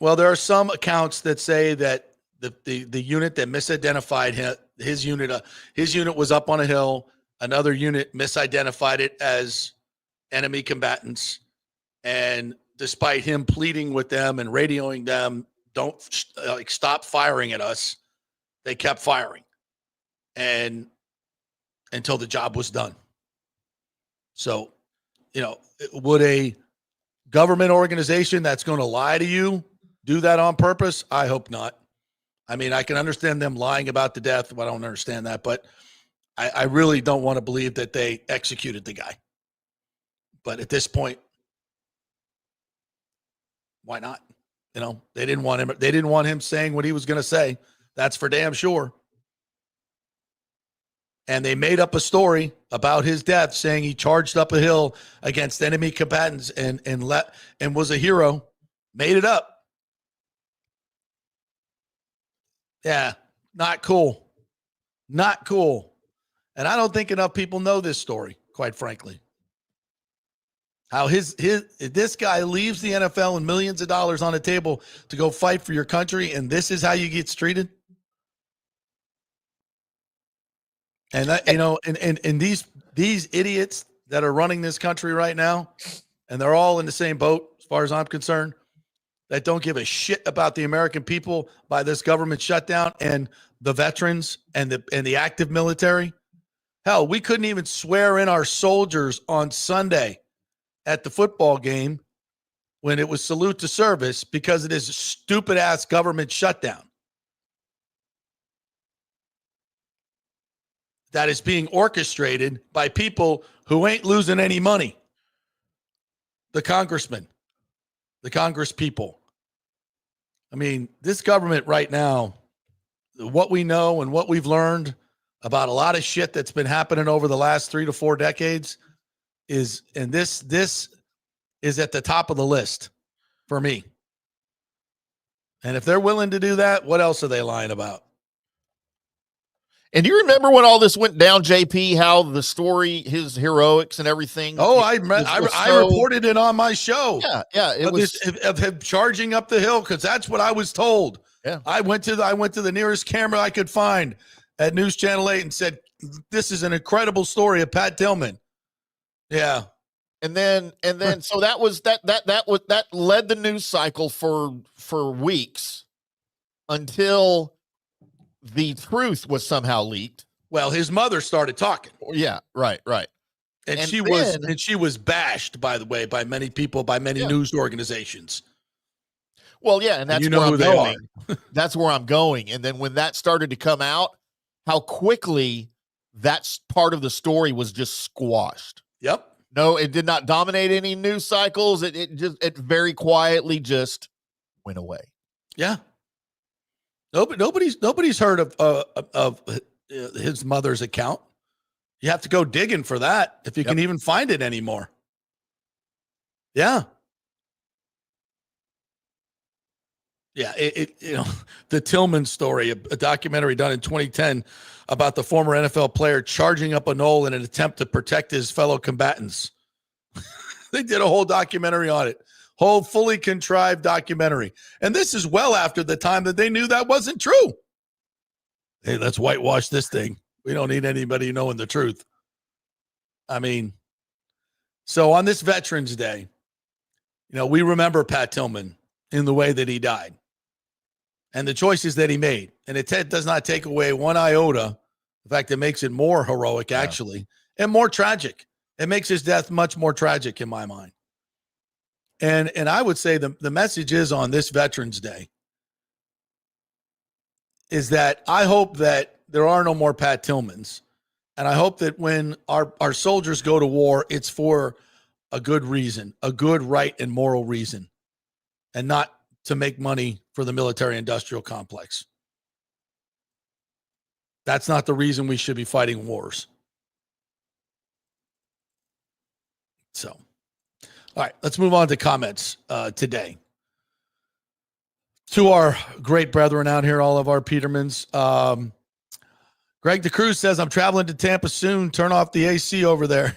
Well, there are some accounts that say that the unit that misidentified his unit was up on a hill. Another unit misidentified it as enemy combatants, and despite him pleading with them and radioing them, don't stop firing at us, they kept firing, and until the job was done. So, would a government organization that's going to lie to you do that on purpose? I hope not. I mean, I can understand them lying about the death. Well, I don't understand that, but I really don't want to believe that they executed the guy. But at this point, why not? They didn't want him. They didn't want him saying what he was going to say. That's for damn sure. And they made up a story about his death, saying he charged up a hill against enemy combatants and was a hero. Made it up. Yeah, not cool. Not cool. And I don't think enough people know this story, quite frankly. How this guy leaves the NFL and millions of dollars on the table to go fight for your country, and this is how you get treated. And that, and these idiots that are running this country right now, and they're all in the same boat as far as I'm concerned, that don't give a shit about the American people by this government shutdown and the veterans and the active military. Hell, we couldn't even swear in our soldiers on Sunday at the football game when it was salute to service because of this stupid ass government shutdown that is being orchestrated by people who ain't losing any money. The congressmen, the congress people. I mean, this government right now, what we know and what we've learned about a lot of shit that's been happening over the last 3 to 4 decades is, and this is at the top of the list for me. And if they're willing to do that, what else are they lying about? And do you remember when all this went down, JP, how the story, his heroics and everything? Oh, I reported it on my show. Yeah. It was of him charging up the hill because that's what I was told. Yeah. I went to the nearest camera I could find at News Channel 8 and said, "This is an incredible story of Pat Tillman." Yeah. And then so that led the news cycle for weeks until the truth was somehow leaked. Well, his mother started talking. Yeah, right. And she was bashed, by the way, by many people, by many news organizations. Well, yeah, and that's you know where who I'm they going. are. That's where I'm going. And then when that started to come out, how quickly that part of the story was just squashed. Yep. No, it did not dominate any news cycles. It very quietly just went away. Yeah. Nobody's heard of his mother's account. You have to go digging for that if you can even find it anymore. Yeah. Yeah, the Tillman story, a documentary done in 2010 about the former NFL player charging up a knoll in an attempt to protect his fellow combatants. They did a whole documentary on it, whole fully contrived documentary. And this is well after the time that they knew that wasn't true. Hey, let's whitewash this thing. We don't need anybody knowing the truth. I mean, so on this Veterans Day, we remember Pat Tillman in the way that he died and the choices that he made. And it does not take away one iota In fact, it makes it more heroic, actually, and more tragic. It makes his death much more tragic in my mind. And I would say the message is on this Veterans Day is that I hope that there are no more Pat Tillmans. And I hope that when our soldiers go to war, it's for a good reason, a good, right, and moral reason, and not to make money for the military-industrial complex. That's not the reason we should be fighting wars. So, all right, let's move on to comments today. To our great brethren out here, all of our Petermans. Greg the Cruz says, I'm traveling to Tampa soon. Turn off the AC over there.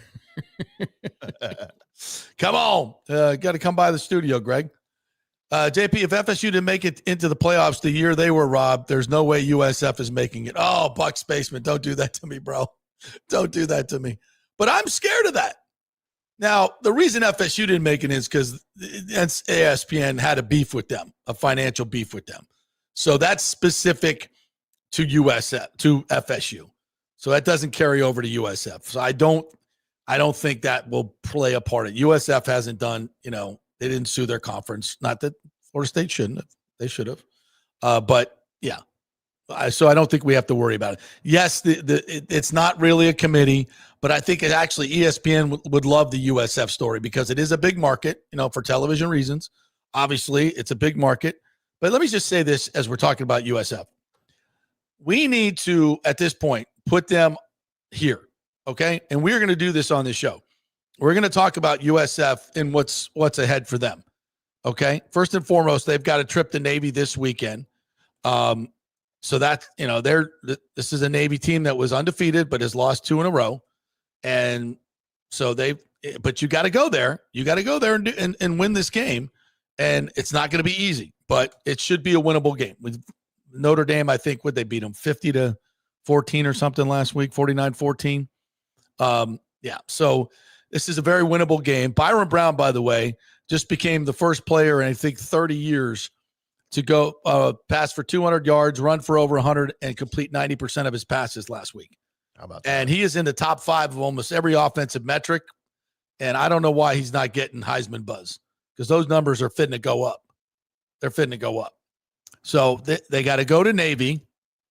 Come on. Got to come by the studio, Greg. JP, if FSU didn't make it into the playoffs the year they were robbed, there's no way USF is making it. Oh, Bucs basement. Don't do that to me, bro. Don't do that to me. But I'm scared of that. Now, the reason FSU didn't make it is because ESPN had a beef with them, a financial beef with them. So that's specific to USF, to FSU. So that doesn't carry over to USF. So I don't think that will play a part. USF hasn't done, they didn't sue their conference. Not that Florida State shouldn't have. They should have. But yeah. So I don't think we have to worry about it. Yes, it's not really a committee, but I think it actually ESPN would love the USF story because it is a big market, for television reasons. Obviously, it's a big market. But let me just say this as we're talking about USF. We need to, at this point, put them here, okay? And we're going to do this on this show. We're going to talk about USF and what's ahead for them, okay? First and foremost, they've got a trip to Navy this weekend. So that, this is a Navy team that was undefeated but has lost 2 in a row. And so but you got to go there. You got to go there and win this game. And it's not going to be easy, but it should be a winnable game. With Notre Dame, I think, they beat them 50-14 or something last week, 49-14. Yeah, so this is a very winnable game. Byron Brown, by the way, just became the first player in, I think, 30 years to go pass for 200 yards, run for over 100, and complete 90% of his passes last week. How about that? And he is in the top 5 of almost every offensive metric. And I don't know why he's not getting Heisman buzz because those numbers are fitting to go up. They're fitting to go up. So they got to go to Navy.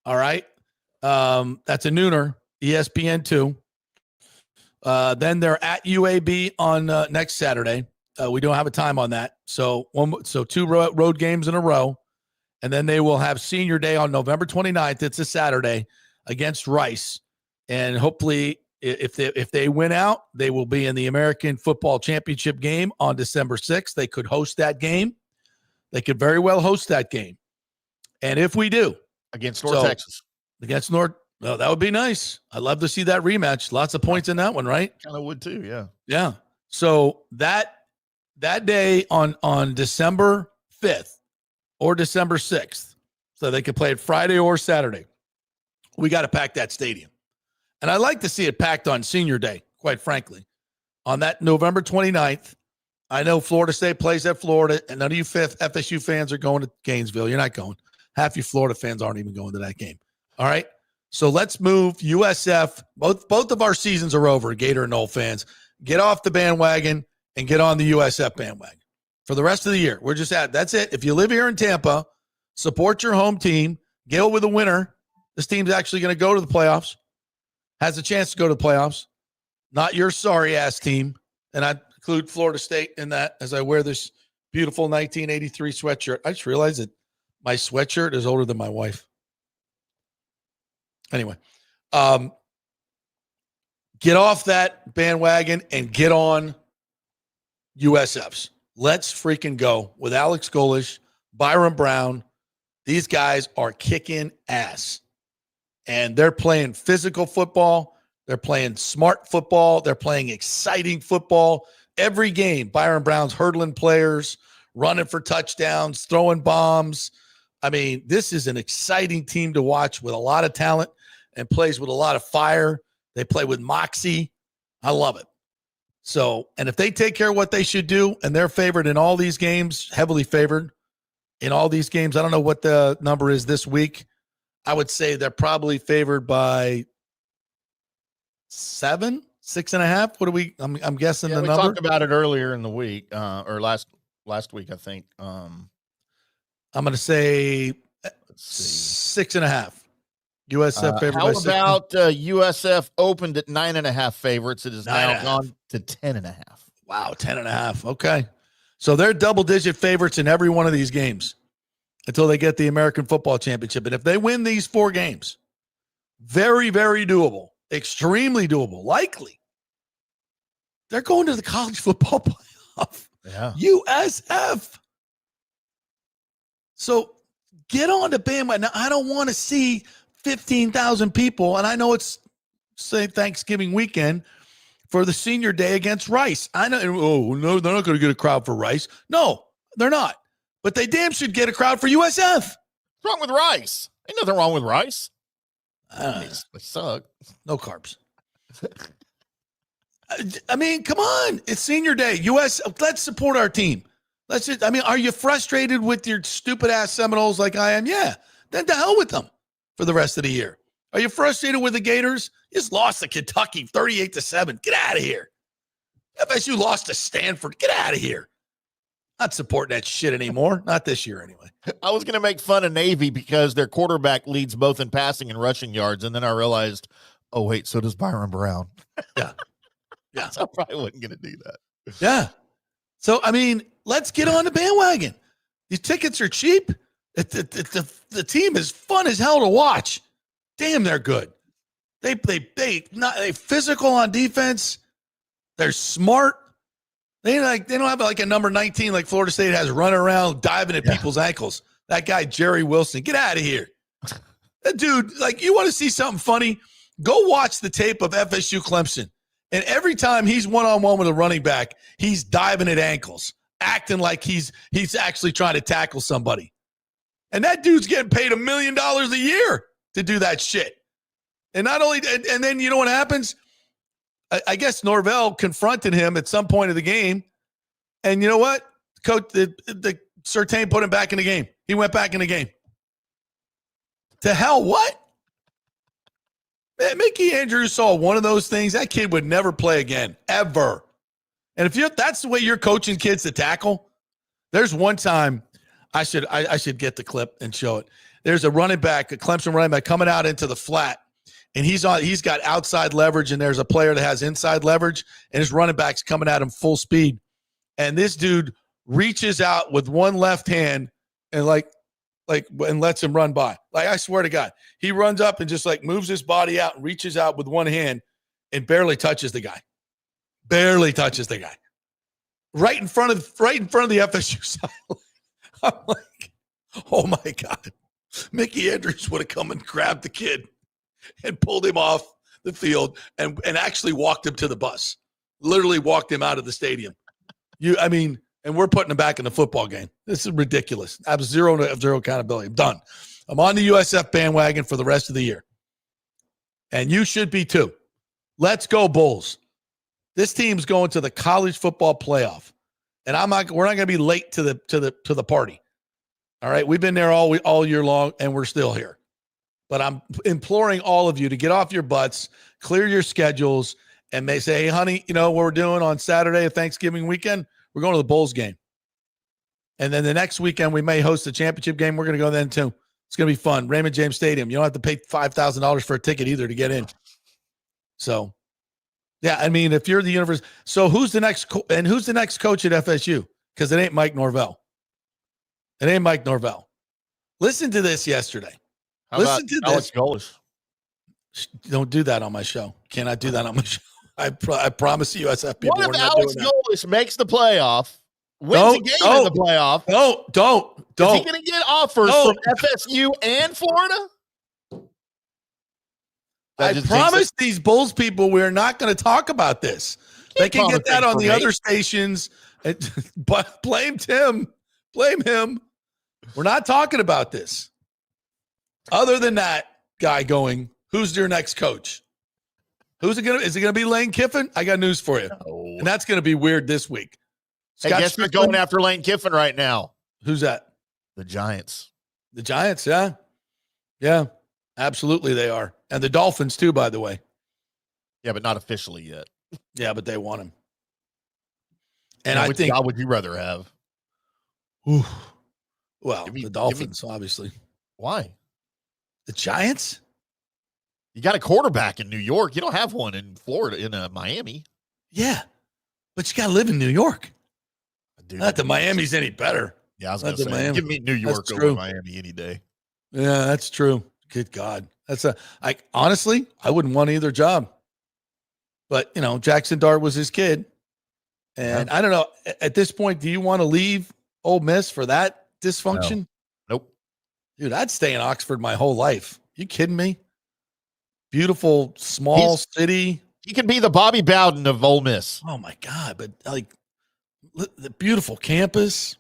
All right. That's a nooner, ESPN 2. Then they're at UAB on next Saturday. We don't have a time on that. So 2 road games in a row. And then they will have Senior Day on November 29th. It's a Saturday against Rice. And hopefully if they win out, they will be in the American Football Championship game on December 6th. They could host that game. They could very well host that game. And if we do, against North Texas, that would be nice. I'd love to see that rematch. Lots of points in that one, right? Kind of would too, yeah. Yeah. So that day on December 5th or December 6th, so they could play it Friday or Saturday, we got to pack that stadium. And I'd like to see it packed on Senior Day, quite frankly. On that November 29th, I know Florida State plays at Florida, and none of you FSU fans are going to Gainesville. You're not going. Half you Florida fans aren't even going to that game. All right? So let's move USF. Both of our seasons are over, Gator and Knoll fans. Get off the bandwagon and get on the USF bandwagon for the rest of the year. We're just that's it. If you live here in Tampa, support your home team. Go with a winner. This team's actually going to go to the playoffs, has a chance to go to the playoffs, not your sorry-ass team. And I include Florida State in that as I wear this beautiful 1983 sweatshirt. I just realized that my sweatshirt is older than my wife. Anyway, get off that bandwagon and get on USF's. Let's freaking go with Alex Golesh, Byron Brown. These guys are kicking ass. And they're playing physical football. They're playing smart football. They're playing exciting football. Every game, Byron Brown's hurdling players, running for touchdowns, throwing bombs. I mean, this is an exciting team to watch with a lot of talent and plays with a lot of fire. They play with moxie. I love it. So, and if they take care of what they should do, and they're favored in all these games, heavily favored in all these games. I don't know what the number is this week. I would say they're probably favored by 6.5. What do we? I'm guessing the we number. talked about it earlier in the week, or last week, I think. I'm going to say 6.5. USF favorite. How about USF opened at 9.5 favorites? It is now gone to 10.5. Wow, 10.5. Okay, so they're double-digit favorites in every one of these games until they get the American Football Championship. And if they win these 4 games, very, very doable, extremely doable, likely. They're going to the college football playoff. Yeah, USF. So get on the bandwagon. Now, I don't want to see 15,000 people, and I know it's, say, Thanksgiving weekend for the senior day against Rice. I know, oh, no, they're not going to get a crowd for Rice. No, they're not. But they damn should get a crowd for USF. What's wrong with Rice? Ain't nothing wrong with Rice. They suck. No carbs. I mean, come on. It's senior day. Let's support our team. Are you frustrated with your stupid ass Seminoles like I am? Yeah. Then to hell with them for the rest of the year. Are you frustrated with the Gators? You just lost to Kentucky 38-7. Get out of here. FSU lost to Stanford. Get out of here. Not supporting that shit anymore. Not this year anyway. I was going to make fun of Navy because their quarterback leads both in passing and rushing yards. And then I realized, oh, wait, so does Byron Brown. Yeah. Yeah. So I probably wasn't going to do that. Yeah. So, I mean, let's get on the bandwagon. These tickets are cheap. The team is fun as hell to watch. Damn, they're good. They physical on defense. They're smart. They don't have like a number 19 like Florida State has running around diving at people's ankles. That guy Jerry Wilson, get out of here. That dude, like, you want to see something funny? Go watch the tape of FSU Clemson. And every time he's one-on-one with a running back, he's diving at ankles, acting like he's actually trying to tackle somebody. And that dude's getting paid $1 million a year to do that shit. And not only, and then you know what happens? I guess Norvell confronted him at some point of the game. And you know what? Coach, the Surtain put him back in the game. He went back in the game. To hell, what? Man, Mickey Andrews saw one of those things. That kid would never play again, ever. And if that's the way you're coaching kids to tackle, there's one time I should get the clip and show it. There's a running back, a Clemson running back, coming out into the flat, and he's got outside leverage, and there's a player that has inside leverage, and his running back's coming at him full speed. And this dude reaches out with one left hand and and lets him run by. Like, I swear to God, he runs up and just like moves his body out and reaches out with one hand and barely touches the guy. Barely touches the guy. Right in front of the FSU side. I'm like, oh my God. Mickey Andrews would have come and grabbed the kid and pulled him off the field and actually walked him to the bus. Literally walked him out of the stadium. And we're putting him back in the football game. This is ridiculous. I have zero accountability. I'm done. I'm on the USF bandwagon for the rest of the year. And you should be too. Let's go Bulls. This team's going to the college football playoff. And we're not going to be late to the party. All right. We've been there all year long and we're still here. But I'm imploring all of you to get off your butts, clear your schedules, and may say, hey, honey, you know what we're doing on Saturday of Thanksgiving weekend? We're going to the Bulls game. And then the next weekend, we may host a championship game. We're going to go then too. It's going to be fun. Raymond James Stadium. You don't have to pay $5,000 for a ticket either to get in. So, yeah, I mean, if you're the universe. So who's the next coach at FSU? Because it ain't Mike Norvell. It ain't Mike Norvell. Listen to this yesterday. Listen to Alex this. Golesh. Don't do that on my show. Cannot do that on my show. I promise you, USF people. What if Alex Golesh makes the playoff, wins a game in the playoff? Don't. Is he going to get offers from FSU and Florida? I promise these Bulls people we're not going to talk about this. They can get that on the other stations. But blame Timm. Blame him. We're not talking about this. Other than that guy going, who's your next coach? Is it going to be Lane Kiffin? I got news for you. No. And that's going to be weird this week. I guess they're going after Lane Kiffin right now. Who's that? The Giants. The Giants, yeah. Yeah, absolutely they are. And the Dolphins too, by the way. Yeah, but not officially yet. Yeah, but they want him. And Now, I which think, job would you rather have? well, Give me- the Dolphins, obviously. Why? The Giants? You got a quarterback in New York. You don't have one in Florida, in Miami. Yeah, but you got to live in New York. Dude, Not that Miami's any better. Yeah, I was Not going to that say, Miami- give me New York That's over true. Miami any day. Yeah, that's true. Good God. Honestly, I wouldn't want either job. But, Jackson Dart was his kid. And I don't know, at this point, do you want to leave Ole Miss for that dysfunction? Nope. Dude, I'd stay in Oxford my whole life. You kidding me? Beautiful, small city. He can be the Bobby Bowden of Ole Miss. Oh, my God. But, the beautiful campus.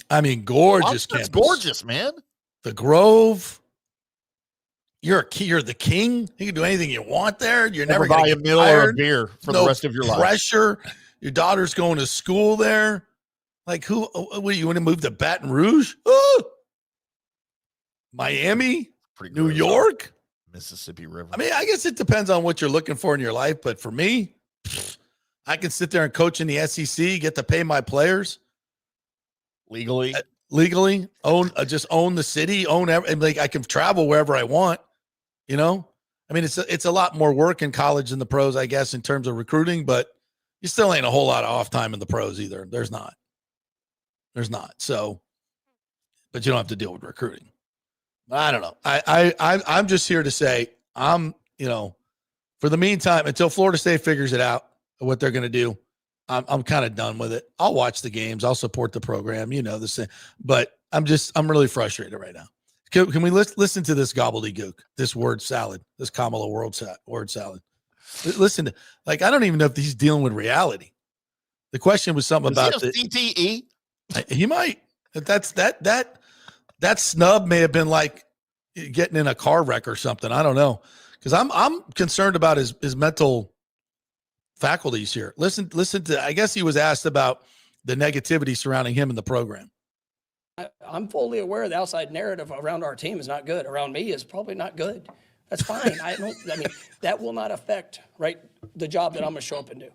I mean, gorgeous campus. Gorgeous, man. The Grove. You're the king. You can do anything you want there. You're never buy going a to meal or a beer for the rest of your life. Pressure. Your daughter's going to school there. Like who? What, you want to move to Baton Rouge? Miami? New York? Mississippi River. I mean, I guess it depends on what you're looking for in your life. But for me, I can sit there and coach in the SEC, get to pay my players legally, just own the city, and I can travel wherever I want. I mean, it's a lot more work in college than the pros, I guess, in terms of recruiting, but you still ain't a whole lot of off time in the pros either. There's not. So, but you don't have to deal with recruiting. I don't know. I'm just here to say for the meantime, until Florida State figures it out what they're going to do, I'm kind of done with it. I'll watch the games. I'll support the program. But I'm really frustrated right now. Can we listen to this gobbledygook, this word salad, this Kamala word salad? Listen to, I don't even know if he's dealing with reality. The question was something about the CTE. He might. That snub may have been like getting in a car wreck or something. I don't know, because I'm concerned about his mental faculties here. Listen to. I guess he was asked about the negativity surrounding him in the program. I'm fully aware the outside narrative around our team is not good. Around me is probably not good. That's fine. That will not affect, right, the job that I'm going to show up and do.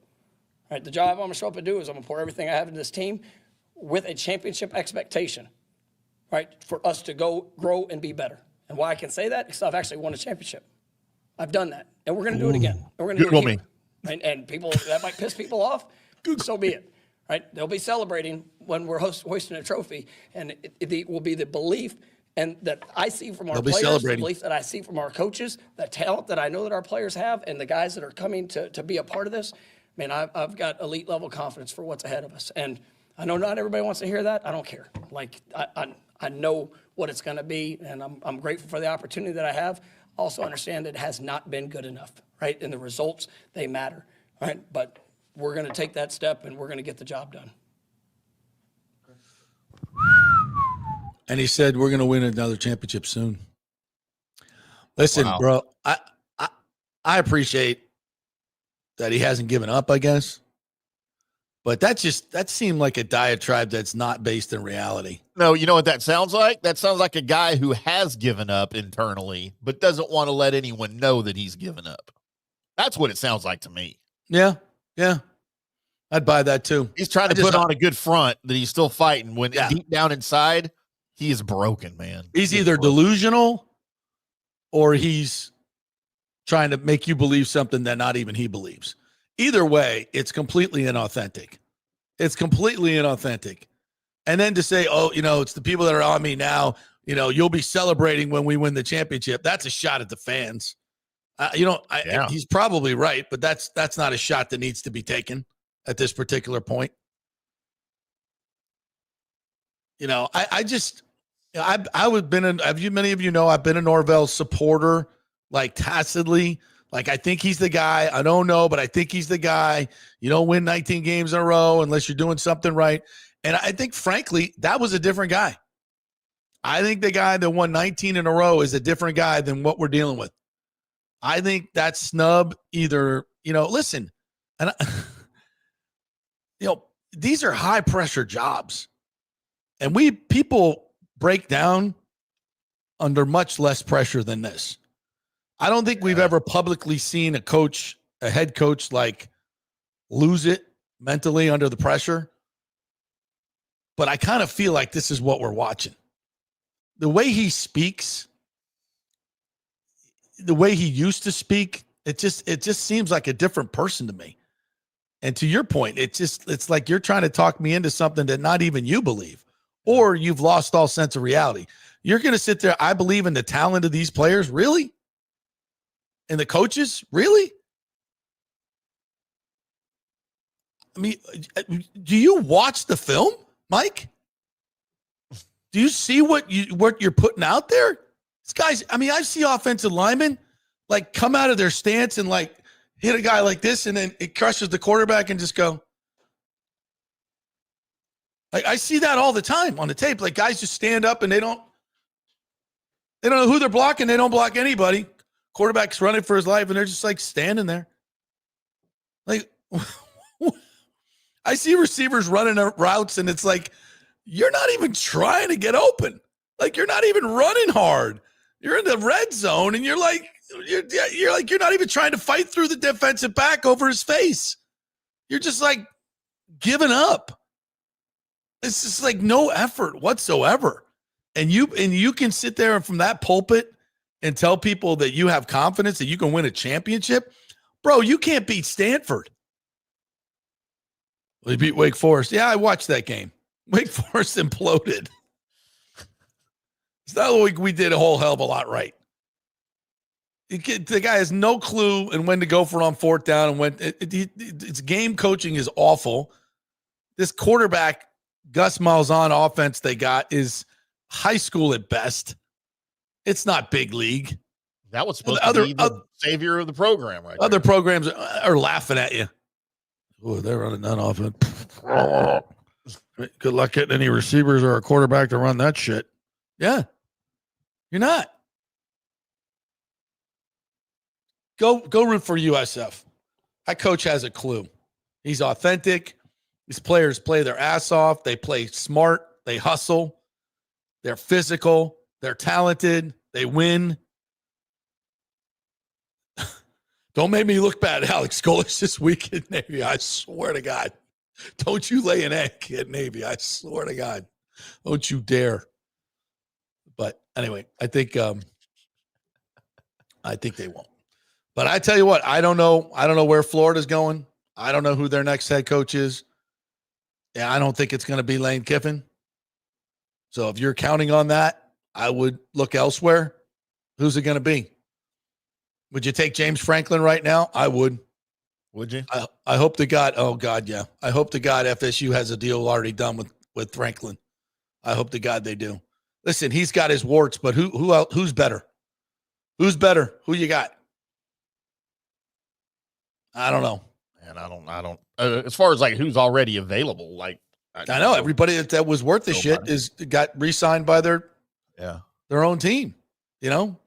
Right? The job I'm going to show up and do is I'm going to pour everything I have into this team with a championship expectation, right, for us to go grow and be better. And why I can say that? Because I've actually won a championship. I've done that. And we're going to do it again. And we're going to do it again. Right? And people, that might piss people off. So be it. Right? They'll be celebrating when we're hoisting a trophy, and it will be the belief and that I see from our players, the belief that I see from our coaches, the talent that I know that our players have, and the guys that are coming to be a part of this. Man, I've got elite level confidence for what's ahead of us. And I know not everybody wants to hear that. I don't care. I know what it's going to be, and I'm grateful for the opportunity that I have. Also understand that it has not been good enough, right? And the results, they matter, right? But we're going to take that step, and we're going to get the job done. And he said, we're going to win another championship soon. Listen, bro, I appreciate that he hasn't given up, I guess. But that seemed like a diatribe that's not based in reality. No, you know what that sounds like? That sounds like a guy who has given up internally, but doesn't want to let anyone know that he's given up. That's what it sounds like to me. Yeah. I'd buy that too. He's trying to put on a good front that he's still fighting when deep down inside, he is broken, man. He's either delusional or he's trying to make you believe something that not even he believes. Either way, it's completely inauthentic. And then to say, it's the people that are on me now, you'll be celebrating when we win the championship. That's a shot at the fans. He's probably right, but that's not a shot that needs to be taken at this particular point. Many of you know, I've been a Norvell supporter, like tacitly. Like, I think he's the guy. I don't know, but I think he's the guy. You don't win 19 games in a row unless you're doing something right. And I think, frankly, that was a different guy. I think the guy that won 19 in a row is a different guy than what we're dealing with. I think that snub either, listen, and these are high pressure jobs, and people break down under much less pressure than this. I don't think we've ever publicly seen a coach a head coach like lose it mentally under the pressure. But I kind of feel like this is what we're watching. The way he speaks, the way he used to speak, it just seems like a different person to me. And to your point, it's like you're trying to talk me into something that not even you believe, or you've lost all sense of reality. You're going to sit there. I believe in the talent of these players. Really? And the coaches? Really? I mean, do you watch the film, Mike? Do you see what you're putting out there? These guys, I mean, I see offensive linemen like come out of their stance and like hit a guy like this, and then it crushes the quarterback and just go. Like I see that all the time on the tape. Like guys just stand up and they don't know who they're blocking. They don't block anybody. Quarterback's running for his life, and they're just like standing there. Like I see receivers running routes, and it's like you're not even trying to get open. Like you're not even running hard. You're in the red zone, and you're like you're not even trying to fight through the defensive back over his face. You're just like giving up. It's just like no effort whatsoever. And you can sit there and from that pulpit and tell people that you have confidence that you can win a championship. Bro, you can't beat Stanford. They beat Wake Forest. Yeah, I watched that game. Wake Forest imploded. It's not like we did a whole hell of a lot right. The guy has no clue and when to go for it on fourth down, and when it's game coaching is awful. This quarterback, Gus Malzahn offense they got is high school at best. It's not big league. That was supposed to be the savior of the program, right? Other programs are laughing at you. Oh, they're running that offense. Good luck getting any receivers or a quarterback to run that shit. Yeah, you're not. Go root for USF. That coach has a clue. He's authentic. These players play their ass off. They play smart. They hustle. They're physical. They're talented. They win. Don't make me look bad, Alex Golesh, this week at Navy. I swear to God. Don't you lay an egg at Navy. I swear to God. Don't you dare. But anyway, I think they won't. But I tell you what, I don't know where Florida's going. I don't know who their next head coach is. Yeah, I don't think it's going to be Lane Kiffin. So if you're counting on that, I would look elsewhere. Who's it going to be? Would you take James Franklin right now? I would. Would you? I hope to God. Oh, God, yeah. I hope to God FSU has a deal already done with Franklin. I hope to God they do. Listen, he's got his warts, but who else, who's better? Who's better? Who you got? I don't know. And I don't. As far as like who's already available, like I know everybody that was worth the shit got re-signed by their own team. You know,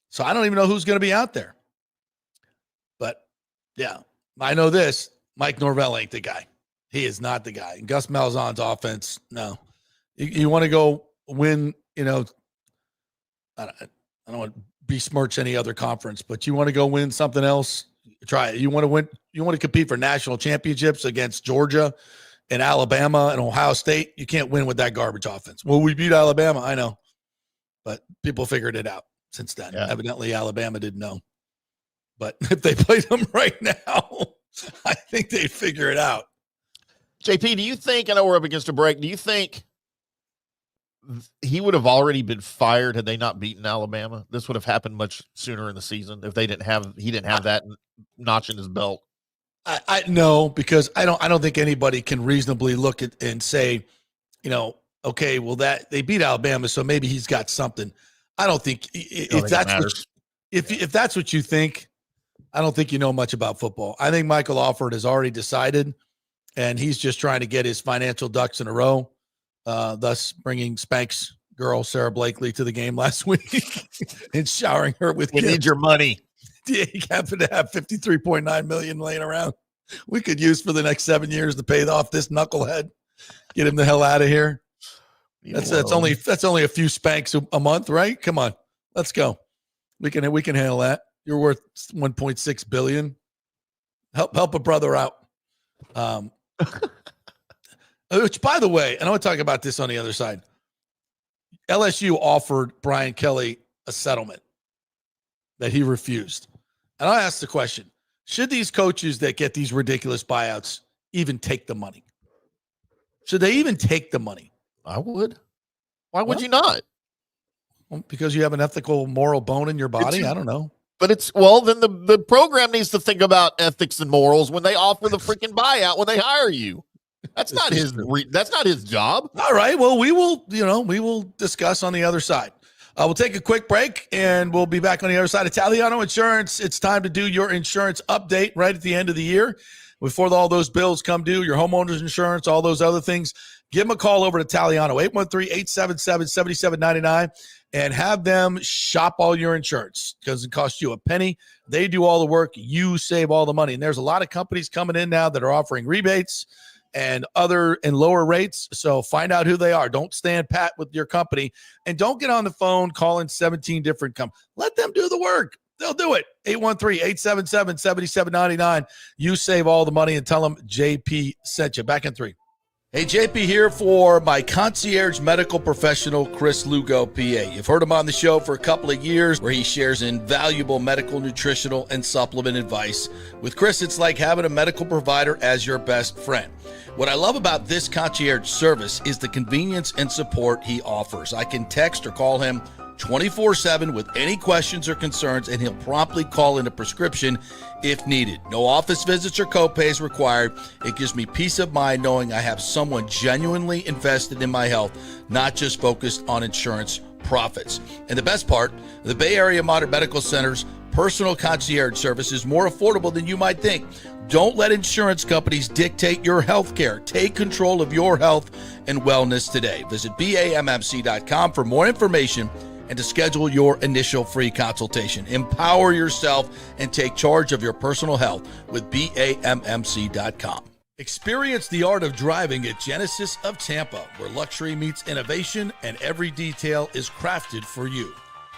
so I don't even know who's going to be out there. But yeah, I know this: Mike Norvell ain't the guy. He is not the guy. And Gus Malzahn's offense, no. You want to go win? You know, I don't want to besmirch any other conference, but you want to go win something else. Try it. You want to win. You want to compete for national championships against Georgia and Alabama and Ohio State. You can't win with that garbage offense. Well, we beat Alabama. I know, but people figured it out since then. Yeah. Evidently, Alabama didn't know. But if they played them right now, I think they'd figure it out. JP, do you think, I know we're up against a break, do you think he would have already been fired had they not beaten Alabama? This would have happened much sooner in the season if he didn't have that notch in his belt. I know, because I don't think anybody can reasonably look at and say, you know, okay, well that they beat Alabama, so maybe he's got something. I don't think if that's what you think, I don't think you know much about football. I think Michael Alford has already decided, and he's just trying to get his financial ducks in a row. Thus bringing Spank's girl, Sarah Blakely, to the game last week and showering her with gifts. We need your money. Yeah, he happened to have $53.9 million laying around. We could use for the next 7 years to pay off this knucklehead. Get him the hell out of here. That's only a few Spanks a month, right? Come on, let's go. We can handle that. You're worth $1.6 billion. Help a brother out. Which, by the way, and I want to talk about this on the other side. LSU offered Brian Kelly a settlement that he refused. And I asked the question, should these coaches that get these ridiculous buyouts even take the money? Should they even take the money? I would. Why would you not? Well, because you have an ethical, moral bone in your body? I don't know. But then the program needs to think about ethics and morals when they offer the freaking buyout when they hire you. That's not his job. All right. Well, we will discuss on the other side. We'll take a quick break and we'll be back on the other side. Italiano Insurance. It's time to do your insurance update right at the end of the year. Before all those bills come due, your homeowner's insurance, all those other things, give them a call over to Italiano, 813-877-7799, and have them shop all your insurance because it costs you a penny. They do all the work. You save all the money. And there's a lot of companies coming in now that are offering rebates and lower rates. So find out who they are. Don't stand pat with your company and don't get on the phone calling 17 different companies. Let them do the work. They'll do it. 813-877-7799. You save all the money and tell them JP sent you. Back in 3. Hey, JP here for my concierge medical professional, Chris Lugo, PA. You've heard him on the show for a couple of years where he shares invaluable medical, nutritional, and supplement advice. With Chris, it's like having a medical provider as your best friend. What I love about this concierge service is the convenience and support he offers. I can text or call him 24/7 with any questions or concerns, and he'll promptly call in a prescription if needed. No office visits or copays required. It gives me peace of mind knowing I have someone genuinely invested in my health, not just focused on insurance profits. And the best part, the Bay Area Modern Medical Center's personal concierge service is more affordable than you might think. Don't let insurance companies dictate your health care. Take control of your health and wellness today. Visit BAMMC.com for more information and to schedule your initial free consultation. Empower yourself and take charge of your personal health with BAMMC.com. Experience the art of driving at Genesis of Tampa, where luxury meets innovation and every detail is crafted for you.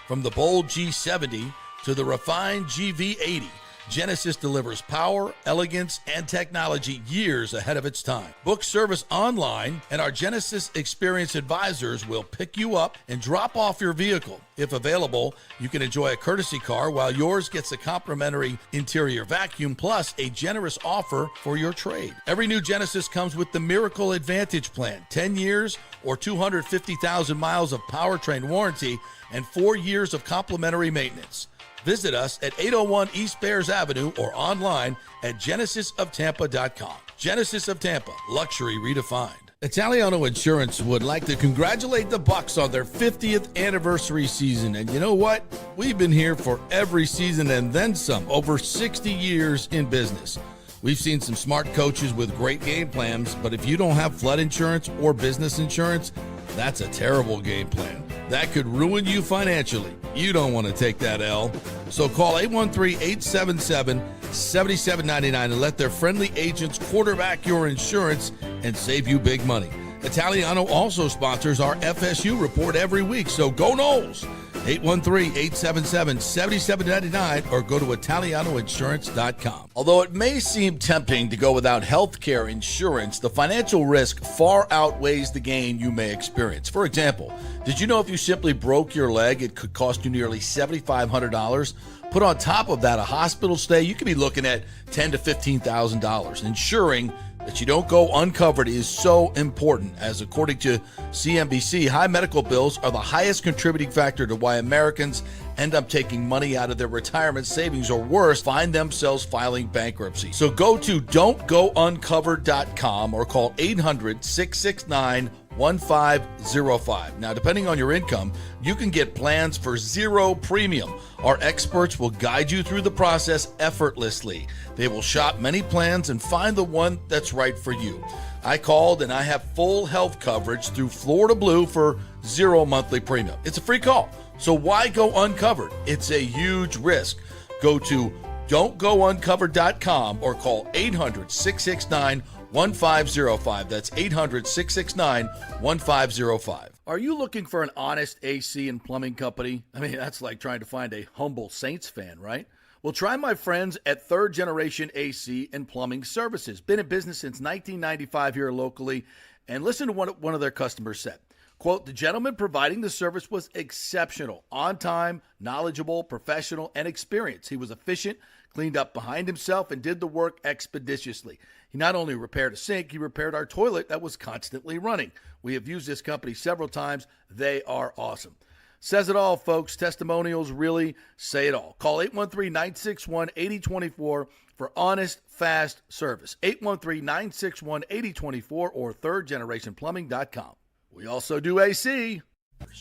From the bold G70 to the refined GV80, Genesis delivers power, elegance, and technology years ahead of its time. Book service online, and our Genesis Experience advisors will pick you up and drop off your vehicle. If available, you can enjoy a courtesy car while yours gets a complimentary interior vacuum plus a generous offer for your trade. Every new Genesis comes with the Miracle Advantage Plan, 10 years or 250,000 miles of powertrain warranty and 4 years of complimentary maintenance. Visit us at 801 East Bears Avenue or online at genesisoftampa.com. Genesis of Tampa, luxury redefined. Italiano Insurance would like to congratulate the Bucs on their 50th anniversary season. And you know what? We've been here for every season and then some, over 60 years in business. We've seen some smart coaches with great game plans, but if you don't have flood insurance or business insurance, that's a terrible game plan. That could ruin you financially. You don't want to take that L. So call 813-877-7799 and let their friendly agents quarterback your insurance and save you big money. Italiano also sponsors our FSU report every week, so go Noles. 813-877-7799 or go to italianoinsurance.com. Although it may seem tempting to go without health care insurance, the financial risk far outweighs the gain you may experience. For example, did you know if you simply broke your leg, it could cost you nearly $7,500? Put on top of that a hospital stay, you could be looking at $10,000 to $15,000. Ensuring that you don't go uncovered is so important, as according to CNBC, high medical bills are the highest contributing factor to why Americans end up taking money out of their retirement savings, or worse, find themselves filing bankruptcy. So go to don'tgouncovered.com or call 800-669-1505. Now, depending on your income, you can get plans for zero premium. Our experts will guide you through the process effortlessly. They will shop many plans and find the one that's right for you. I called and I have full health coverage through Florida Blue for zero monthly premium. It's a free call. So why go uncovered? It's a huge risk. Go to don'tgouncovered.com or call 800-669-1505. That's 800-669-1505. Are you looking for an honest AC and plumbing company? I mean, that's like trying to find a humble Saints fan, right? Well, try my friends at Third Generation AC and Plumbing Services. Been in business since 1995 here locally. And listen to what one of their customers said. Quote, the gentleman providing the service was exceptional, on time, knowledgeable, professional, and experienced. He was efficient, cleaned up behind himself, and did the work expeditiously. He not only repaired a sink, he repaired our toilet that was constantly running. We have used this company several times. They are awesome. Says it all, folks. Testimonials really say it all. Call 813-961-8024 for honest, fast service. 813-961-8024 or thirdgenerationplumbing.com. We also do AC.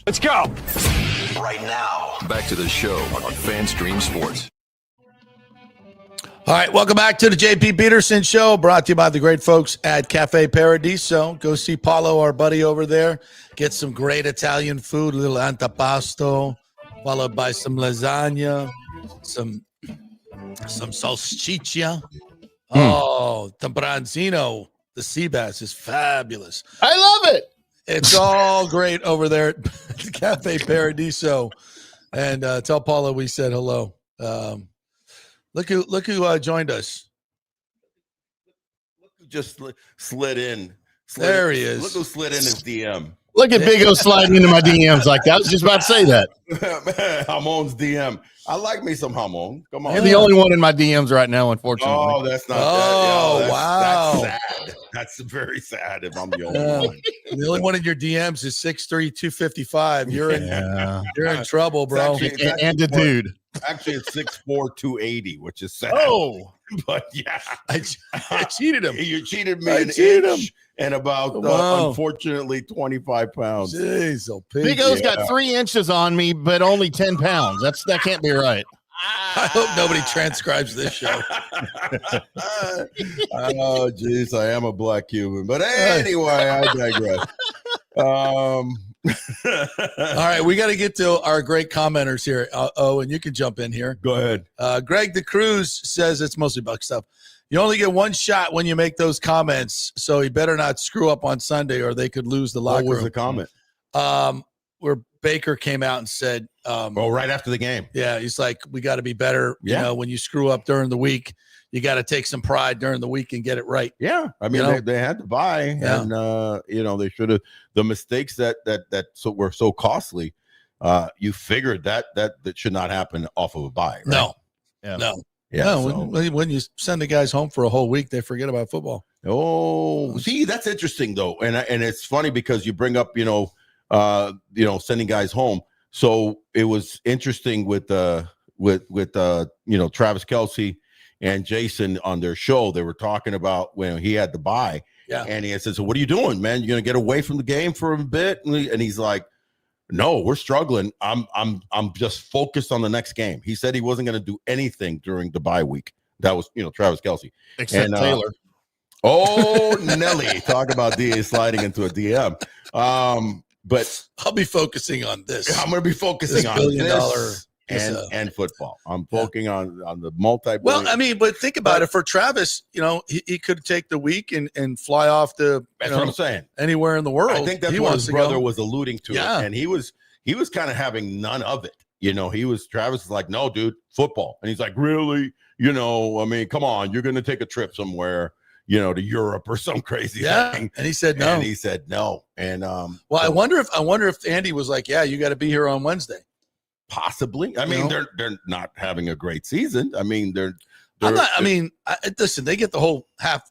Let's go. Right now, back to the show on FanStream Sports. All right, welcome back to the JP Peterson Show, brought to you by the great folks at Cafe Paradiso. Go see Paulo, our buddy over there. Get some great Italian food, a little antipasto, followed by some lasagna, some salsiccia. Oh, the branzino, the sea bass is fabulous. I love it. It's all great over there at Cafe Paradiso. And tell Paulo we said hello. Look who joined us. Look who just slid in. There he is. Look who slid in his DM. Look at Big O sliding into my DMs like that. I was just about to say that. Hamon's DM. I like me some Hamon. Come on. You're the only one in my DMs right now, unfortunately. Oh, that's not. Wow. That's sad. That's very sad if I'm the only one. The only one in your DMs is 6'3", 255. You're in trouble, bro. And the dude. Actually, it's 6'4", 280, which is sad. Oh, but yeah, I cheated him. You cheated me I an cheated inch and about, Wow. unfortunately, 25 pounds. Jeez, oh, Big O's got 3 inches on me, but only 10 pounds. That can't be right. I hope nobody transcribes this show. Oh, geez, I am a black Cuban. But anyway, I digress. All right, we got to get to our great commenters here. And you can jump in here. Go ahead. Greg the Cruz says it's mostly Buck stuff. You only get one shot when you make those comments, so you better not screw up on Sunday or they could lose the locker What was room. the comment? Where Baker came out and said, right after the game. Yeah, he's like, we got to be better. Yeah. You know, when you screw up during the week, you got to take some pride during the week and get it right. Yeah, I mean, they had to buy, Yeah. and they should have. The mistakes that were so costly, you figured that should not happen off of a buy. Right? No, Yeah. no. Yeah, No, so- when you send the guys home for a whole week, they forget about football. Oh, see, that's interesting though, and it's funny because you bring up, sending guys home. So it was interesting with Travis Kelce and Jason on their show. They were talking about when he had to buy, and he had said, "So what are you doing, man? You're gonna get away from the game for a bit?" And he's like, "No, we're struggling. I'm just focused on the next game." He said he wasn't going to do anything during the bye week. That was, Travis Kelce. Except Taylor. Oh, Nelly, talk about DA sliding into a DM. But I'll be focusing on this. I'm going to be focusing on $1 billion this and football. I'm focusing on the multi-billion. Well, I mean, but think about it. For Travis, he could take the week and fly off to that's what I'm saying. anywhere in the world. I think that's He what wants his to brother go. was alluding to. Yeah. And he was kind of having none of it. Travis is like, "No, dude, football." And he's like, "Really? I mean, come on, you're going to take a trip somewhere, to Europe or some crazy thing." And he said no. And he said no. And Well, I wonder if Andy was like, "Yeah, you got to be here on Wednesday." possibly. I mean, they're not having a great season. I mean, listen, they get the whole half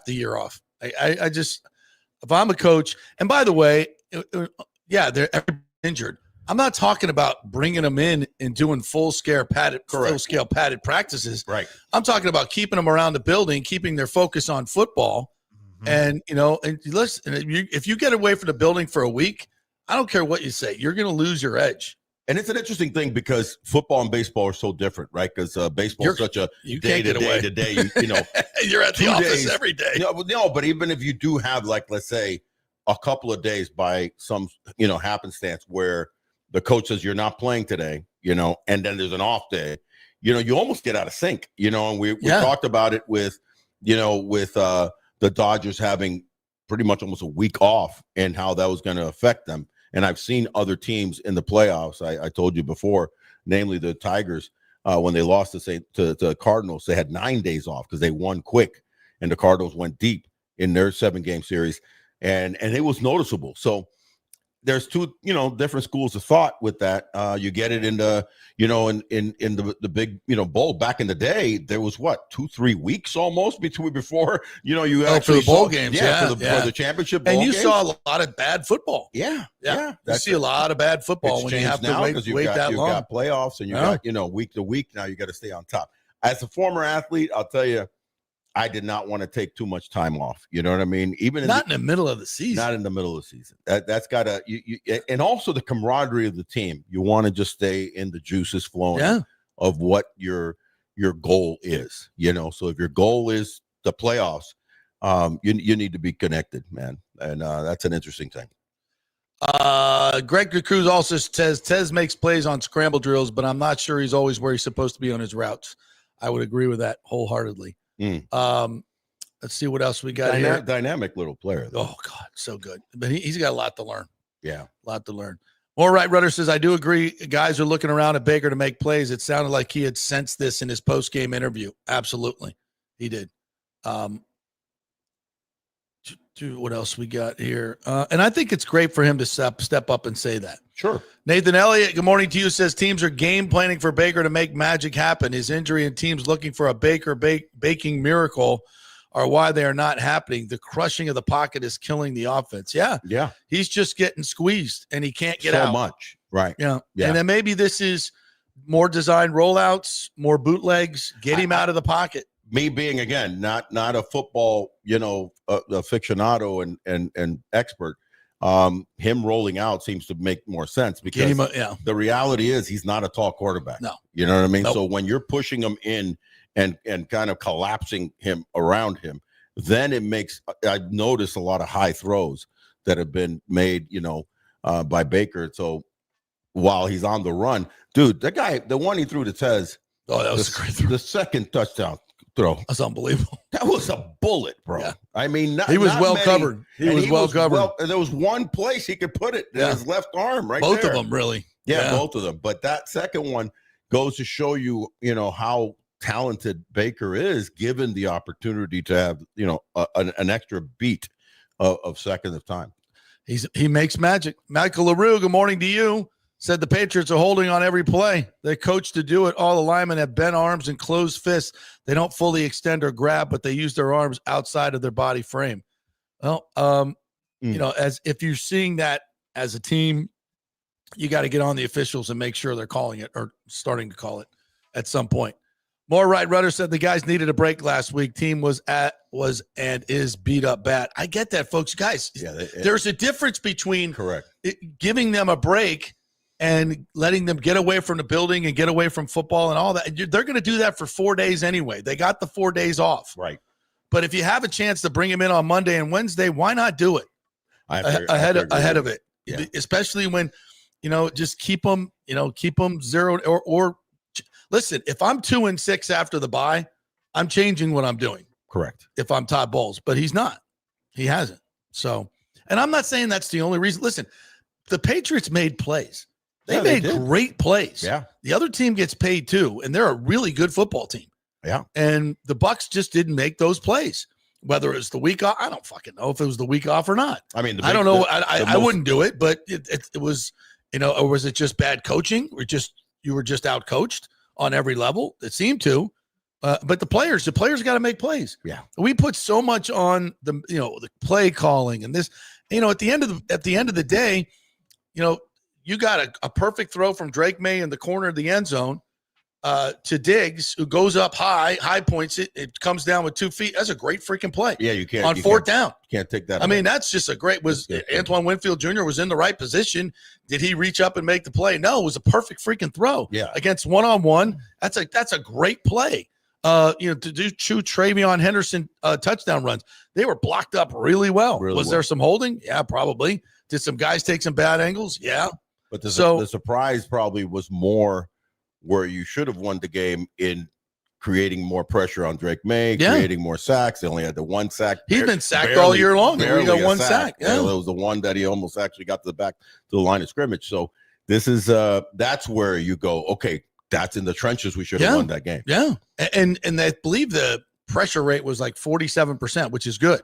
the year off. I just, if I'm a coach, and by the way, they're injured. I'm not talking about bringing them in and doing full scale padded practices. Right. I'm talking about keeping them around the building, keeping their focus on football. And, and listen, if you get away from the building for a week, I don't care what you say, you're going to lose your edge. And it's an interesting thing because football and baseball are so different, right? Because baseball is such a day to day. You're at the office every day. No, but even if you do have, like, let's say, a couple of days by some, happenstance where the coach says you're not playing today, and then there's an off day, you almost get out of sync, and we talked about it with the Dodgers having pretty much almost a week off and how that was going to affect them. And I've seen other teams in the playoffs. I told you before, namely the Tigers, when they lost to the Cardinals. They had 9 days off because they won quick, and the Cardinals went deep in their 7-game series, and it was noticeable. So there's two, different schools of thought with that. You get it in the, in the big, bowl. Back in the day, there was 2-3 weeks almost before, you actually for the bowl saw, games. For the championship bowl and you games. saw a lot of bad football. Yeah. You see a lot of bad football when you have to wait that long. You've got playoffs and you got, week to week. Now you got to stay on top. As a former athlete, I'll tell you, I did not want to take too much time off. You know what I mean? Even in the middle of the season. Not in the middle of the season. That's got to and also the camaraderie of the team. You want to just stay in the juices flowing of what your goal is. So if your goal is the playoffs, you need to be connected, man. And that's an interesting thing. Greg Cruz also says Tez makes plays on scramble drills, but I'm not sure he's always where he's supposed to be on his routes. I would agree with that wholeheartedly. Let's see what else we got here. Dynamic little player, though. Oh God, so good. But he's got a lot to learn. Yeah, a lot to learn. All right, Rudder says, I do agree. Guys are looking around at Baker to make plays. It sounded like he had sensed this in his post-game interview. Absolutely, he did. What else we got here? And I think it's great for him to step up and say that. Sure. Nathan Elliott, good morning to you, says teams are game planning for Baker to make magic happen. His injury and teams looking for a Baker baking miracle are why they are not happening. The crushing of the pocket is killing the offense. Yeah. He's just getting squeezed and he can't get out. So much. Right. Yeah. And then maybe this is more designed rollouts, more bootlegs, get him out of the pocket. Me being, again, not a football, aficionado and expert, him rolling out seems to make more sense because the reality is he's not a tall quarterback. No. You know what I mean? Nope. So when you're pushing him in and kind of collapsing him around him, then it makes – I've noticed a lot of high throws that have been made, by Baker. So while he's on the run, dude, that guy, the one he threw to Tez. Oh, that was a great throw. The second touchdown throw. That's unbelievable. That was a bullet, bro. Yeah. I mean, he was well covered. He was well covered. There was one place he could put it in his left arm, right? Both of them, really. Yeah, both of them. But that second one goes to show you, how talented Baker is, given the opportunity to have, an extra beat of second of time. He makes magic. Michael LaRue, good morning to you. Said the Patriots are holding on every play. They coach to do it. All the linemen have bent arms and closed fists. They don't fully extend or grab, but they use their arms outside of their body frame. Well, as if you're seeing that as a team, you got to get on the officials and make sure they're calling it or starting to call it at some point. More right. Rudder said the guys needed a break last week. Team was and is beat up bad. I get that, folks. Guys, there's a difference between giving them a break and letting them get away from the building and get away from football and all that. They're going to do that for 4 days anyway. They got the 4 days off. Right. But if you have a chance to bring them in on Monday and Wednesday, why not do it ahead of it? Yeah. Especially when, just keep them zeroed or listen, if I'm 2-6 after the bye, I'm changing what I'm doing. Correct. If I'm Todd Bowles, but he's not. He hasn't. So, and I'm not saying that's the only reason. Listen, the Patriots made plays. They made great plays. Yeah. The other team gets paid too, and they're a really good football team. Yeah. And the Bucs just didn't make those plays. Whether it's the week off, I don't fucking know if it was the week off or not. I mean, I don't know. I wouldn't do it, but it was, or was it just bad coaching? Or you were just out coached on every level? It seemed to. But the players got to make plays. Yeah. We put so much on the play calling and this, at the end of the day, you got a perfect throw from Drake May in the corner of the end zone to Diggs, who goes up high points it. It comes down with 2 feet. That's a great freaking play. Yeah, you can't. On fourth down. You can't take that. I mean, that's just a great Antoine Winfield Jr. was in the right position. Did he reach up and make the play? No, it was a perfect freaking throw. Yeah. Against one-on-one. That's a great play. To do 2 Travion Henderson touchdown runs. They were blocked up really well. There some holding? Yeah, probably. Did some guys take some bad angles? Yeah. But the surprise probably was more where you should have won the game in creating more pressure on Drake May, creating more sacks. They only had the 1 sack. He's been sacked all year long. He got 1 sack. Yeah. It was the one that he almost actually got to the line of scrimmage. So this is that's where you go, okay, that's in the trenches. We should have won that game. Yeah. And I believe the pressure rate was like 47%, which is good.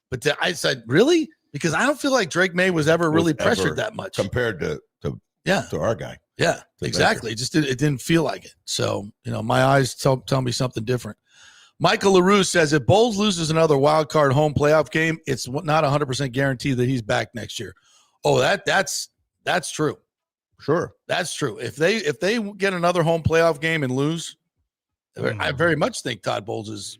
But I said, really? Because I don't feel like Drake May was ever really pressured that much compared to our guy. Yeah, exactly. It didn't feel like it. So, my eyes tell me something different. Michael LaRue says if Bowles loses another wild card home playoff game, it's not 100% guaranteed that he's back next year. Oh, that's true. Sure. That's true. If they get another home playoff game and lose, I very much think Todd Bowles is.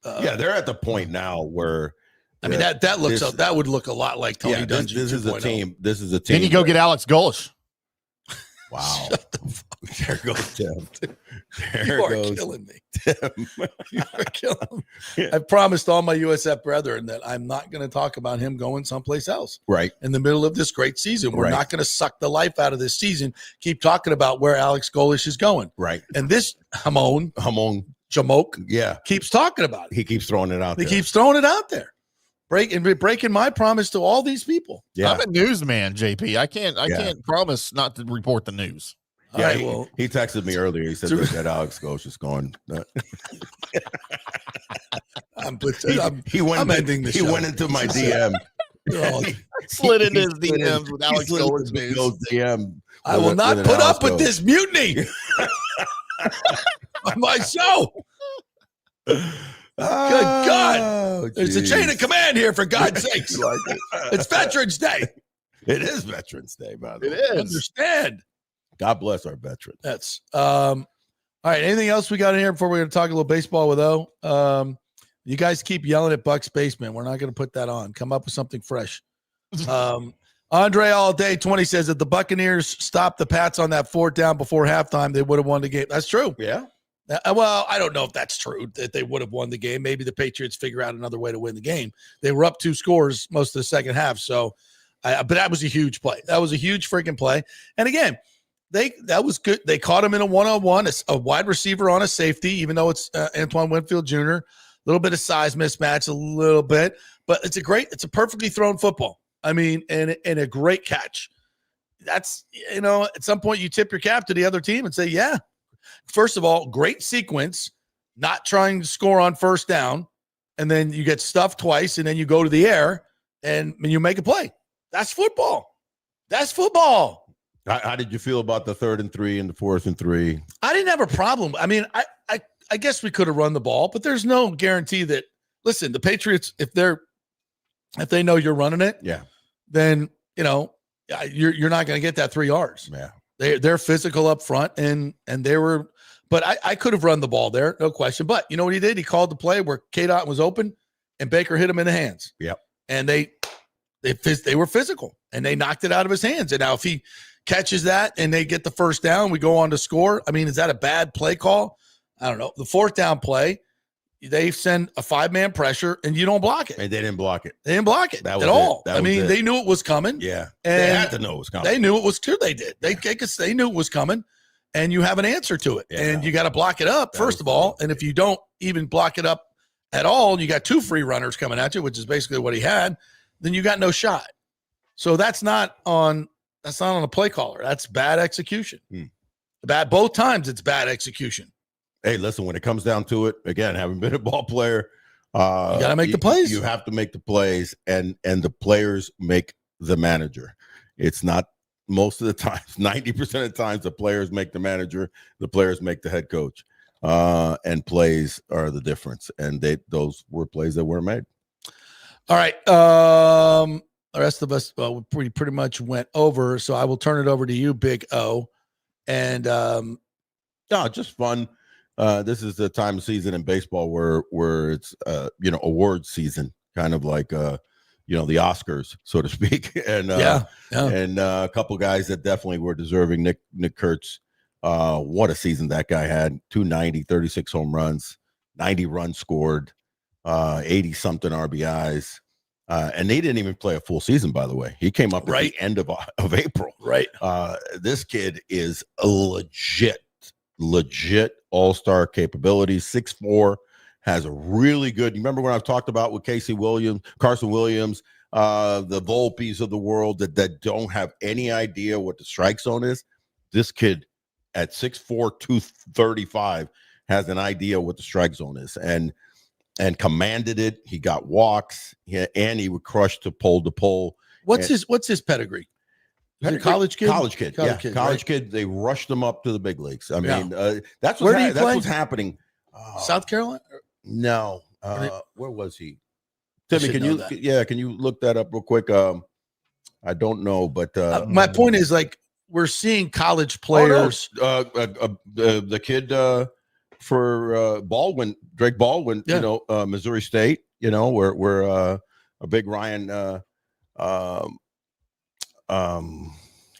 They're at the point now where. I mean, that would look a lot like Tony Dungy. This is a team. This is a team. Then you go get Alex Golesh. Wow. There goes Tim. You are killing me. You are killing me. I promised all my USF brethren that I'm not going to talk about him going someplace else. Right. In the middle of this great season. We're not going to suck the life out of this season. Keep talking about where Alex Golesh is going. Right. And this Hamon Jamoke, keeps talking about it. He keeps throwing it out there. He keeps throwing it out there. Breaking my promise to all these people. Yeah. I'm a newsman, JP. I can't promise not to report the news. Yeah, he texted me earlier. He said that Alex Golesh is going. He went into my DM. Slid into his DMs with Alex Golesh news. DM. I will not put up with this mutiny on my show. Good God. There's a chain of command here, for God's sakes. It's Veterans Day. It is Veterans Day, by the way. It is. Understand. God bless our veterans. That's all right. Anything else we got in here before we're going to talk a little baseball with O? You guys keep yelling at Bucs Basement. We're not going to put that on. Come up with something fresh. Andre All Day 20 says that the Buccaneers stopped the Pats on that 4th down before halftime, they would have won the game. That's true. Yeah. Well, I don't know if that's true, that they would have won the game. Maybe the Patriots figure out another way to win the game. They were up 2 scores most of the second half. So, but that was a huge play. That was a huge freaking play. And again, that was good. They caught him in a one-on-one, a wide receiver on a safety, even though it's Antoine Winfield Jr. A little bit of size mismatch, a little bit, but it's a perfectly thrown football. I mean, and a great catch. That's, at some point you tip your cap to the other team and say, yeah. First of all, great sequence, not trying to score on 1st down, and then you get stuffed twice, and then you go to the air, and you make a play. That's football. That's football. How did you feel about the 3rd and 3 and the 4th and 3? I didn't have a problem. I mean, I guess we could have run the ball, but there's no guarantee that. Listen, the Patriots, if they know you're running it, then you're not going to get that 3 yards. Yeah. They're physical up front, and they were, but I could have run the ball there, no question. But you know what he did? He called the play where K-Dot was open, and Baker hit him in the hands. Yep. And they were physical, and they knocked it out of his hands. And now if he catches that and they get the 1st down, we go on to score. I mean, is that a bad play call? I don't know. The 4th down play, they send a 5-man pressure, and you don't block it. And they didn't block it. They didn't block it at all. I mean, they knew it was coming. Yeah. And they had to know it was coming. They knew it was true. They did. They knew it was coming, and you have an answer to it. Yeah. And you got to block it up, first of all. And if you don't even block it up at all, you got 2 free runners coming at you, which is basically what he had, then you got no shot. So that's not on a play caller. That's bad execution. Both times it's bad execution. Hey, listen, when it comes down to it, again, having been a ball player, you got to make the plays. You have to make the plays, and the players make the manager. It's not most of the times, 90% of the times, the players make the manager, the players make the head coach, and plays are the difference. And those were plays that were made. All right. The rest of us, we pretty much went over, so I will turn it over to you, Big O. And just fun. This is the time of season in baseball where it's awards season, kind of like the Oscars, so to speak. And and a couple guys that definitely were deserving. Nick Kurtz, what a season that guy had. 290, 36 home runs, 90 runs scored, 80 something RBIs. And they didn't even play a full season, by the way. He came up at the end of April. Right. This kid is a legit all-star capabilities. 6'4", has a really good. You remember when I've talked about with Carson Williams, the Volpes of the world that don't have any idea what the strike zone is? This kid at 6'4", 235 has an idea what the strike zone is and commanded it. He got walks, and he would crush to pole. What's his pedigree? Is he a college kid? College kid. College kid. They rushed him up to the big leagues. I mean, that's what's happening. South Carolina? No. Where was he? Timmy, can you look that up real quick? I don't know, but my point is, like, we're seeing college players. The kid for Baldwin, Drake Baldwin, Missouri State, where a big Ryan.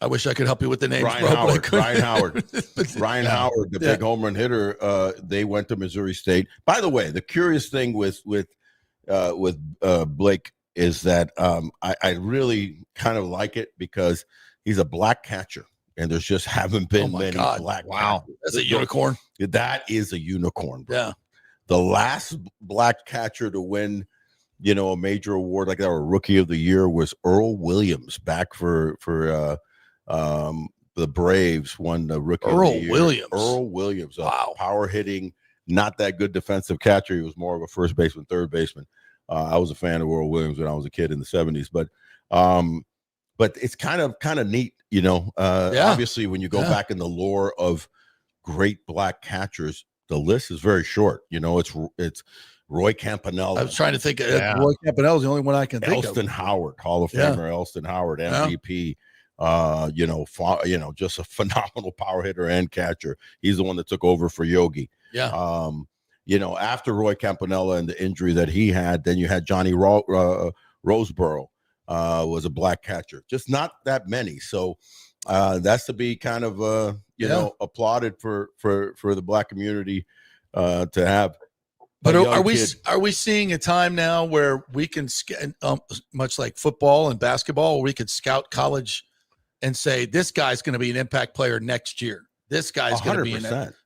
I wish I could help you with the names. Ryan Howard, the big home run hitter. They went to Missouri State. By the way, the curious thing with Blake is that I really kind of like it because he's a black catcher, and there's just haven't been many black. Wow, that's a unicorn. That is a unicorn, bro. Yeah, the last black catcher to win, a major award like that, or Rookie of the Year, was Earl Williams back for the Braves. Won the Rookie of the Year. Earl Williams, wow, power hitting, not that good defensive catcher. He was more of a first baseman, third baseman. I was a fan of Earl Williams when I was a kid in the 70s, but it's kind of neat, obviously when you go back in the lore of great black catchers, the list is very short. It's Roy Campanella. I was trying to think of Roy Campanella is the only one I can think of. Elston Howard, Hall of Famer, Elston Howard, MVP. Just a phenomenal power hitter and catcher. He's the one that took over for Yogi. Yeah. After Roy Campanella and the injury that he had, then you had Johnny Roseboro, was a black catcher. Just not that many. So that's to be kind of applauded for the black community to have. But are we seeing a time now where we can much like football and basketball, where we could scout college and say this guy's going to be an impact player next year? This guy's going to be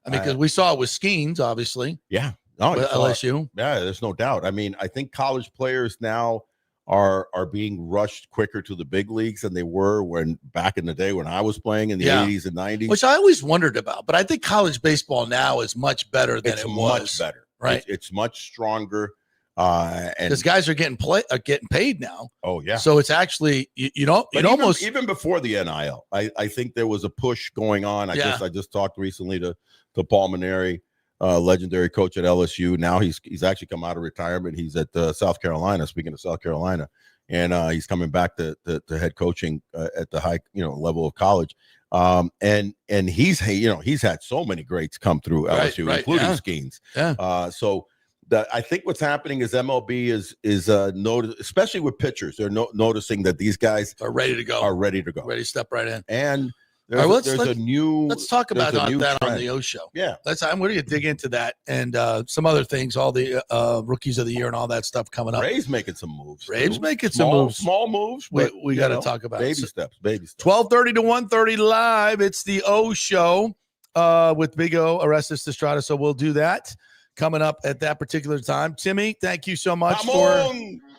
because we saw it with Skeens, obviously. Yeah. LSU. Yeah, there's no doubt. I mean, I think college players now are being rushed quicker to the big leagues than they were when back in the day when I was playing in the 80s and 90s. Which I always wondered about. But I think college baseball now is much better than it was. Much better. Right. It's much stronger. And because guys are getting paid now. Oh yeah. So it's actually even before the NIL, I think there was a push going on. I just talked recently to Paul Maneri, legendary coach at LSU. Now he's actually come out of retirement. He's at South Carolina. Speaking of South Carolina, and he's coming back to head coaching at the high level of college. And he's had so many greats come through LSU, including Skeens. Yeah. So I think what's happening is MLB is especially with pitchers, they're noticing that these guys are ready to go. Ready to step right in. And let's talk about that trend on the O Show. Yeah. I'm going to dig into that and some other things, all the rookies of the year and all that stuff coming up. Rays making some moves. Small moves. We got to talk about baby steps. 12:30 to 1:30 live. It's the O Show with Big O, Orestes Estrada. So we'll do that coming up at that particular time. Timmy, thank you so much for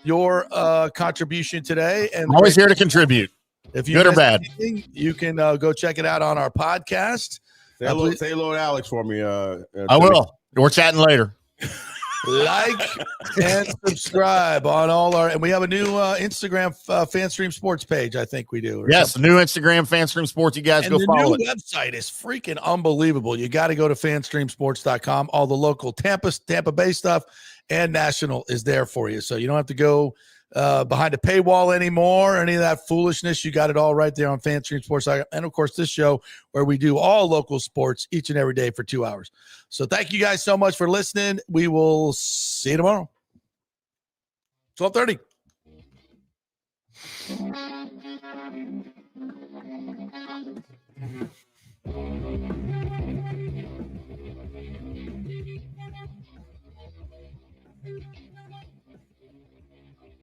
your contribution today. And I'm always here to contribute. If you good or bad, anything, you can go check it out on our podcast. Say hello to Alex for me. I will. We're chatting later. Like and subscribe on all our, and we have a new Instagram FanStream Sports page. I think we do. Yes, new Instagram FanStream Sports. You guys go follow it. The new website is freaking unbelievable. You got to go to fanstreamsports.com. All the local Tampa Bay stuff and national is there for you. So you don't have to go behind a paywall anymore, any of that foolishness. You got it all right there on FanStream Sports. And of course, this show where we do all local sports each and every day for 2 hours. So thank you guys so much for listening. We will see you tomorrow. 12:30.